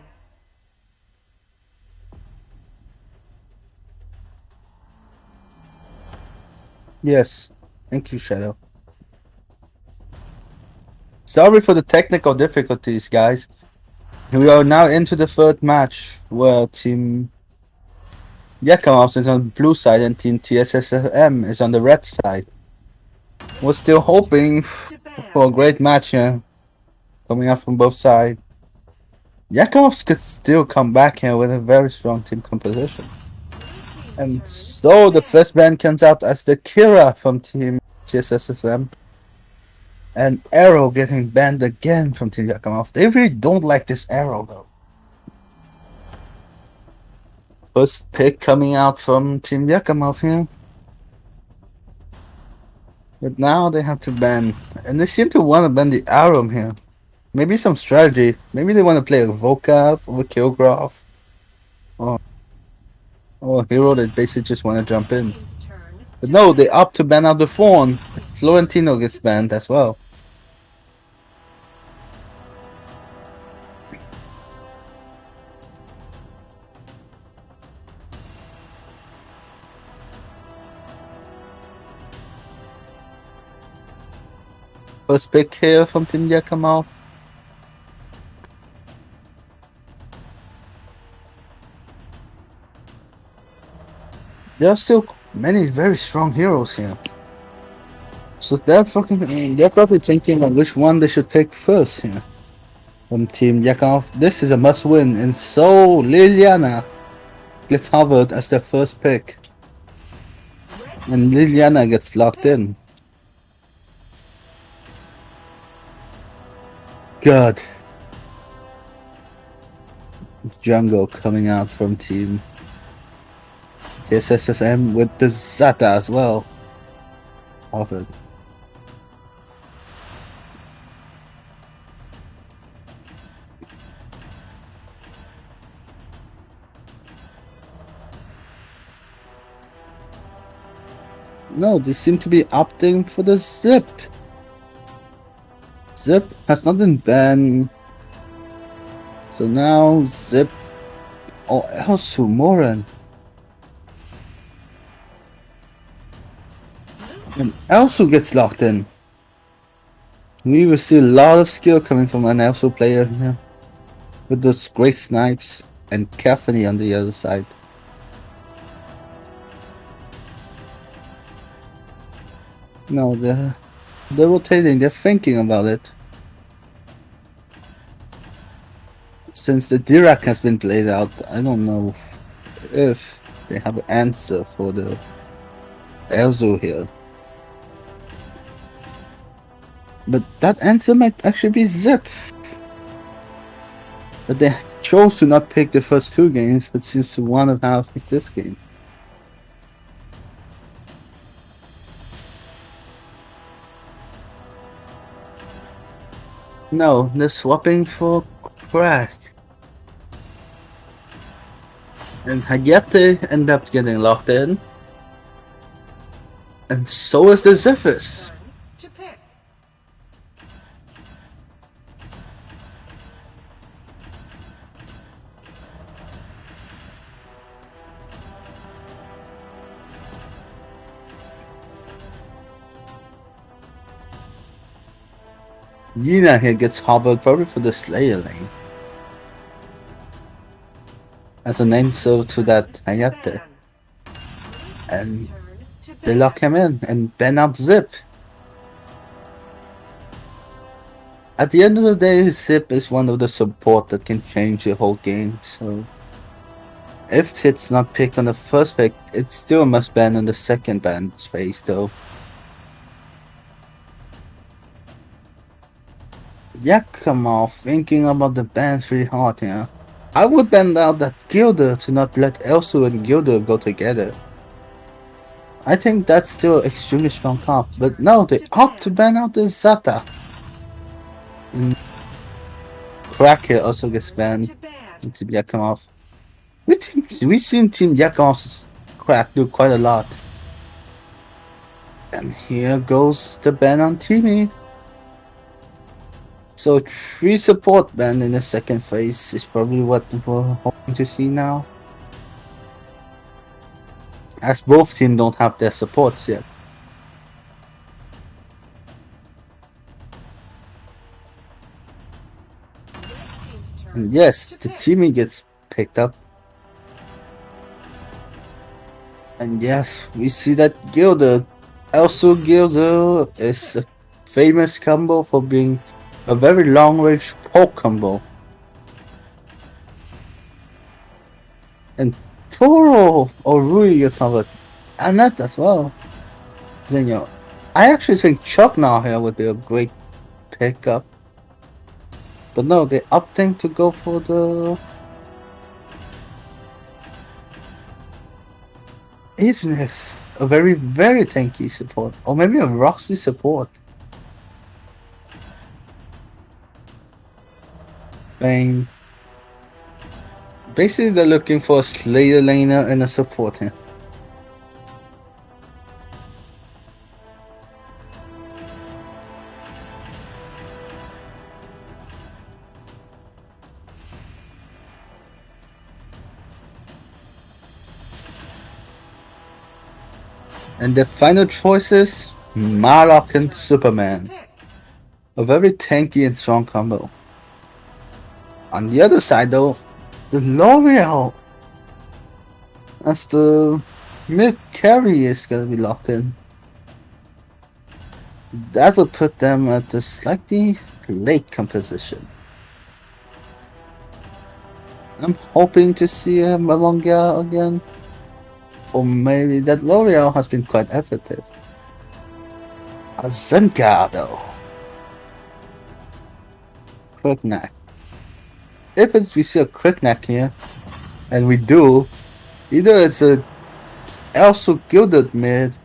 Yes. Thank you, Shadow. Sorry for the technical difficulties, guys. We are now into the third match, where Team YAKAMOZ is on the blue side and Team tfsfm is on the red side. We're still hoping for a great match here, coming up from both sides. YAKAMOZ could still come back here with a very strong team composition. And so the first ban comes out as the Kira from Team tfsfm. And Arrow getting banned again from Team YAKAMOZ. They really don't like this Arrow though. First pick coming out from Team YAKAMOZ here. But now they have to ban. And they seem to want to ban the Arrow here. Maybe some strategy. Maybe they want to play a Volcav or a Killgraph. Or a hero that basically just want to jump in. But no, they opt to ban out the Fawn. Florentino gets banned as well. First pick here from Team YAKAMOZ. There are still many very strong heroes here. So they're probably thinking on which one they should pick first here. From Team YAKAMOZ. This is a must win, and so Liliana gets hovered as their first pick. And Liliana gets locked in. God. Jungle coming out from Team tfsfm with the Zata as well. Offered. No, they seem to be opting for the Zip. Zip has not been banned. So now Zip or Elsumoran. And Elsu gets locked in. We will see a lot of skill coming from an Elsu player here. With those great snipes and Caffeine on the other side. No, they're rotating, they're thinking about it. Since the Dirac has been played out, I don't know if they have an answer for the Elzu here. But that answer might actually be Zip. But they chose to not pick the first two games, but seems to want to have picked this game. No, they're swapping for Crack. And Hayate end up getting locked in. And so is the Zephyrus. To pick. Yina here gets hobbled probably for the Slayer lane. As a name so to that Hayate. And they lock him in and ban out Zip. At the end of the day, Zip is one of the support that can change the whole game, so if it's not picked on the first pick, it still must ban on the second ban phase though. YAKAMOZ thinking about the bans pretty hard here. I would ban out that Gilder to not let Elsu and Gilder go together. I think that's still extremely strong comp, but no, they opt to ban out the Zata. And Crack here also gets banned into YAKAMOZ. We've seen Team YAKAMOZ's Crack do quite a lot. And here goes the ban on Timmy. So 3 support band in the second phase is probably what we're hoping to see now. As both teams don't have their supports yet. And yes, the Jimmy gets picked up. And yes, we see that Gilda. Also, Gilda is a famous combo for being a very long-range poke combo. And Toro or Rui gets covered. And that as well. Then, I actually think Chuck now here would be a great pickup. But no, they're opting to go for the... Even if a very, very tanky support. Or maybe a Roxy support. Bang. Basically, they're looking for a Slayer laner and a support here. And the final choice is Marlock and Superman. A very tanky and strong combo. On the other side though, the L'Oreal as the mid carry is gonna be locked in. That would put them at a slightly late composition. I'm hoping to see a Malonga again. Or maybe that L'Oreal has been quite effective. A Zenka though. Crookneck. If we see a Crookneck here, and we do, either it's a also gilded mid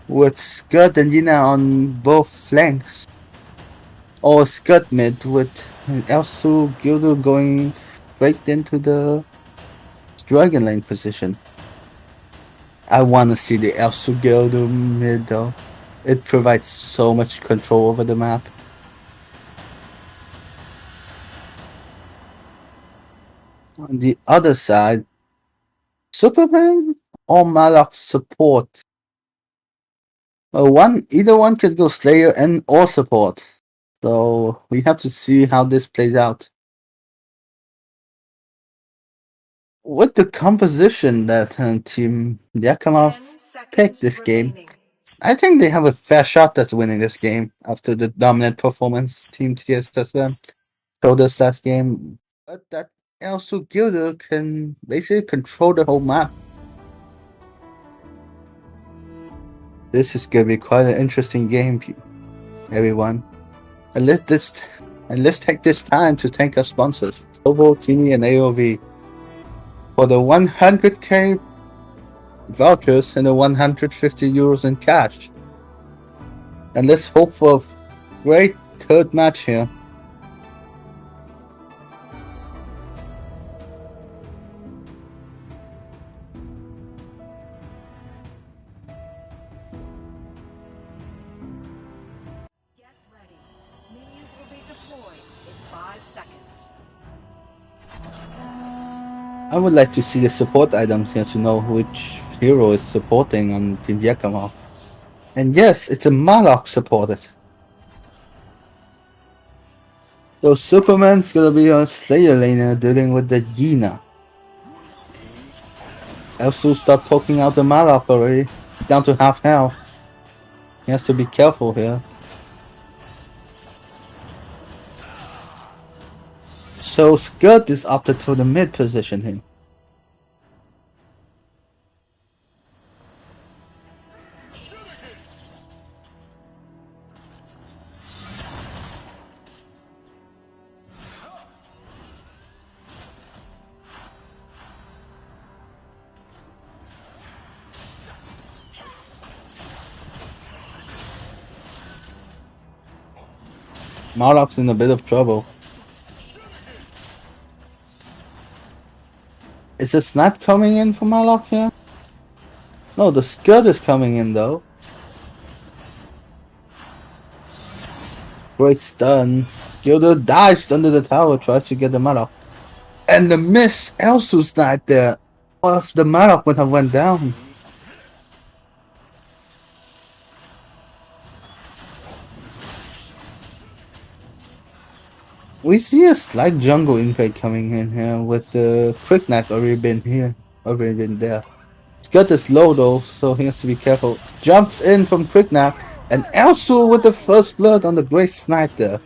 with Scud and Yina on both flanks, or Scud mid with also gilded going straight into the dragon lane position. I want to see the Elsu Gildo mid though. It provides so much control over the map. On the other side, Superman or Malak support. Either one could go Slayer and or support. So we have to see how this plays out. With the composition that Team YAKAMOZ picked this game, I think they have a fair shot at winning this game after the dominant performance Team TSSM showed us last game. But that also Gilda can basically control the whole map. This is gonna be quite an interesting game, everyone. And let's take this time to thank our sponsors, Ovo, Tini, and AoV, for the 100k vouchers and the 150 euros in cash. And let's hope for a great third match here. Get ready. Minions will be deployed in 5 seconds. I would like to see the support items here to know which hero is supporting on Team YAKAMOZ. And yes, it's a Malak supported. So Superman's gonna be a Slayer laner dealing with the Yina. Also start poking out the Malak already. He's down to half health. He has to be careful here. So Scud is opted for the mid position here. Marlock's in a bit of trouble. Is a snap coming in for Marlock here? No, the Scud is coming in though. Great stun. Gilda dives under the tower, tries to get the Murloc. And the miss also sniped there. Or the Murloc would have went down. We see a slight jungle invade coming in here with the Quick Knack already been there. Scud is low though, so he has to be careful. Jumps in from Quick Knack, and Elsu with the first blood on the great snipe there.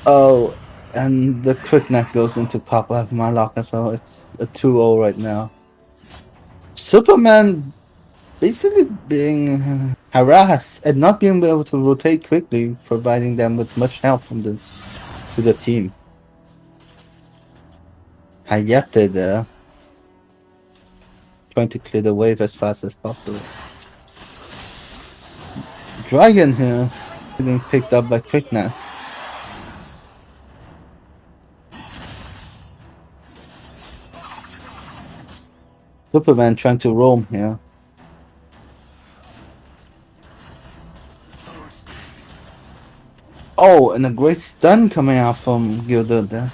Oh, and the Quick Knack goes into Papa Murloc as well. It's a 2-0 right now. Superman basically being harassed and not being able to rotate quickly, providing them with much help from the team. Hayate there, trying to clear the wave as fast as possible. Dragon here, getting picked up by Quick Knack. Superman trying to roam here. Oh, and a great stun coming out from Gilda there.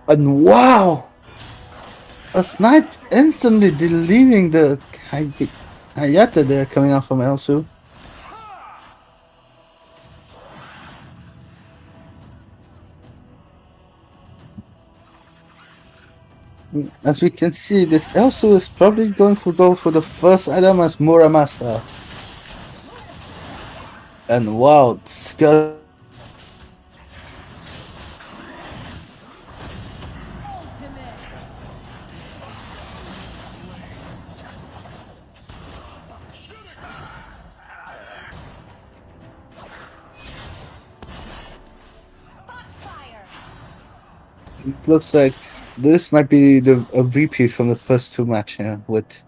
And wow! A snipe instantly deleting the Hayate there coming out from Elsu. As we can see, this Elsu is probably going to go for the first item as Muramasa. And wow, Scud. It looks like this might be a repeat from the first two matches here, with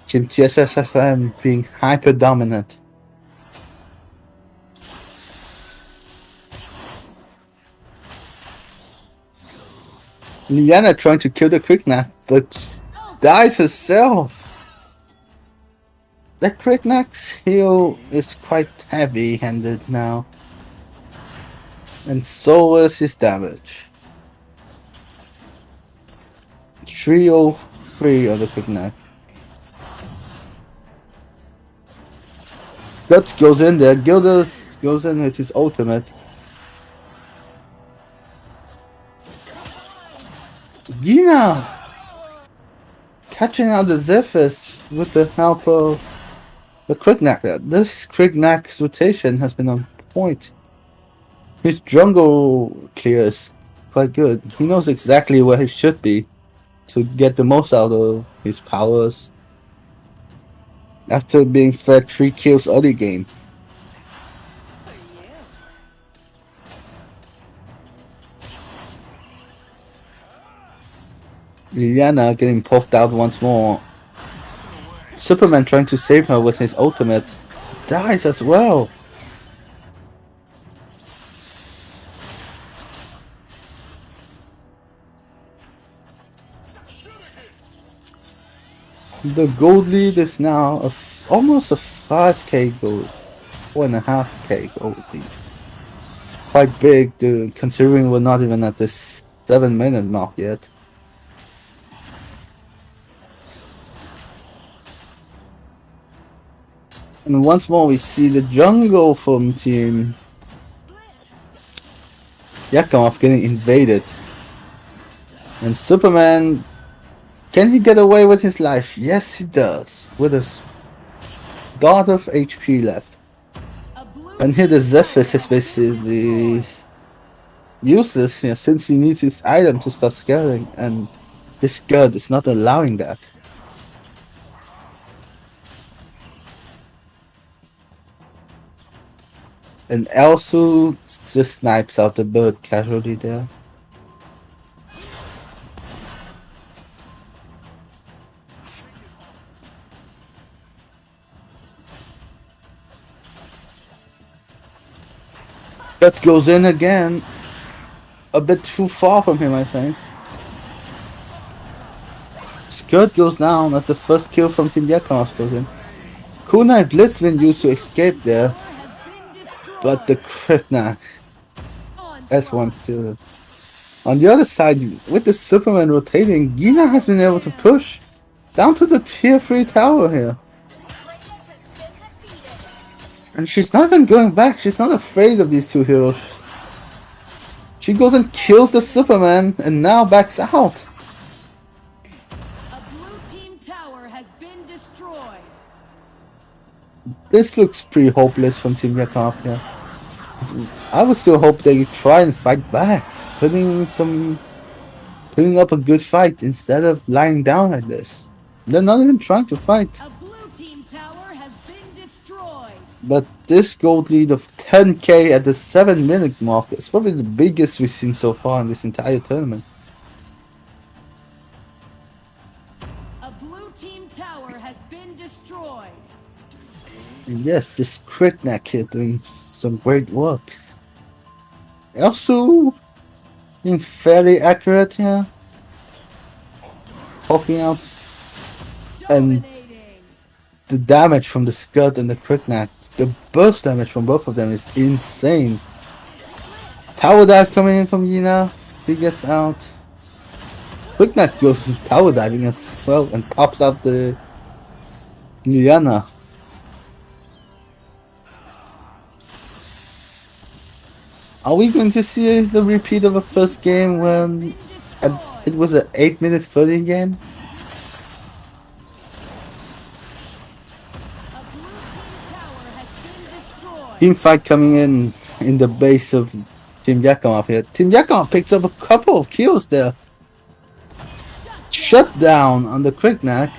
Team tfsfm being hyper dominant. Liana trying to kill the Quick Knack, but dies herself. The Quick Knack's heal is quite heavy-handed now, and so is his damage. 303 on the Quick Knack. Guts goes in there. Gildas goes in with his ultimate. Gina catching out the Zephyrs with the help of the Quick Knack. This Quick Knack's rotation has been on point. His jungle clear is quite good. He knows exactly where he should be to get the most out of his powers after being fed 3 kills early game. Liliana getting poked out once more. Superman trying to save her with his ultimate. Dies as well. The gold lead is now almost a 5k gold. 4.5k gold lead. Quite big, dude, considering we're not even at this 7-minute mark yet. And once more we see the jungle from Team YAKAMOZ getting invaded. And Superman, can he get away with his life? Yes, he does. With a dot of HP left. And here the Zephyrs is basically useless here, since he needs his item to start scaling. And this god is not allowing that. And Elsu just snipes out the bird casually there. That goes in again. A bit too far from him, I think. Skirt goes down as the first kill from Team YAKAMOZ goes in. Kunai Blitzwind used to escape there, but the Kriknak S1 still. On the other side, with the Superman rotating, Gina has been able to push down to the tier 3 tower here. And she's not even going back, she's not afraid of these two heroes. She goes and kills the Superman and now backs out. A blue team tower has been destroyed. This looks pretty hopeless from Team YAKAMOZ here. I would still hope they try and fight back, putting up a good fight instead of lying down like this. They're not even trying to fight. A blue team tower has been destroyed. But this gold lead of 10k at the 7-minute mark is probably the biggest we've seen so far in this entire tournament. A blue team tower has been destroyed. And yes, this Kriknak here doing some great work. Also being fairly accurate here. Poking out. And the damage from the Skirt and the Kriknak, the burst damage from both of them is insane. Tower dive coming in from Yina. He gets out. Kriknak goes tower diving as well and pops out the Liana. Are we going to see the repeat of a first game when it was an 8-minute 30 game? Team fight coming in the base of Team YAKAMOZ here. Team YAKAMOZ picks up a couple of kills there. Shut down on the Kriknak.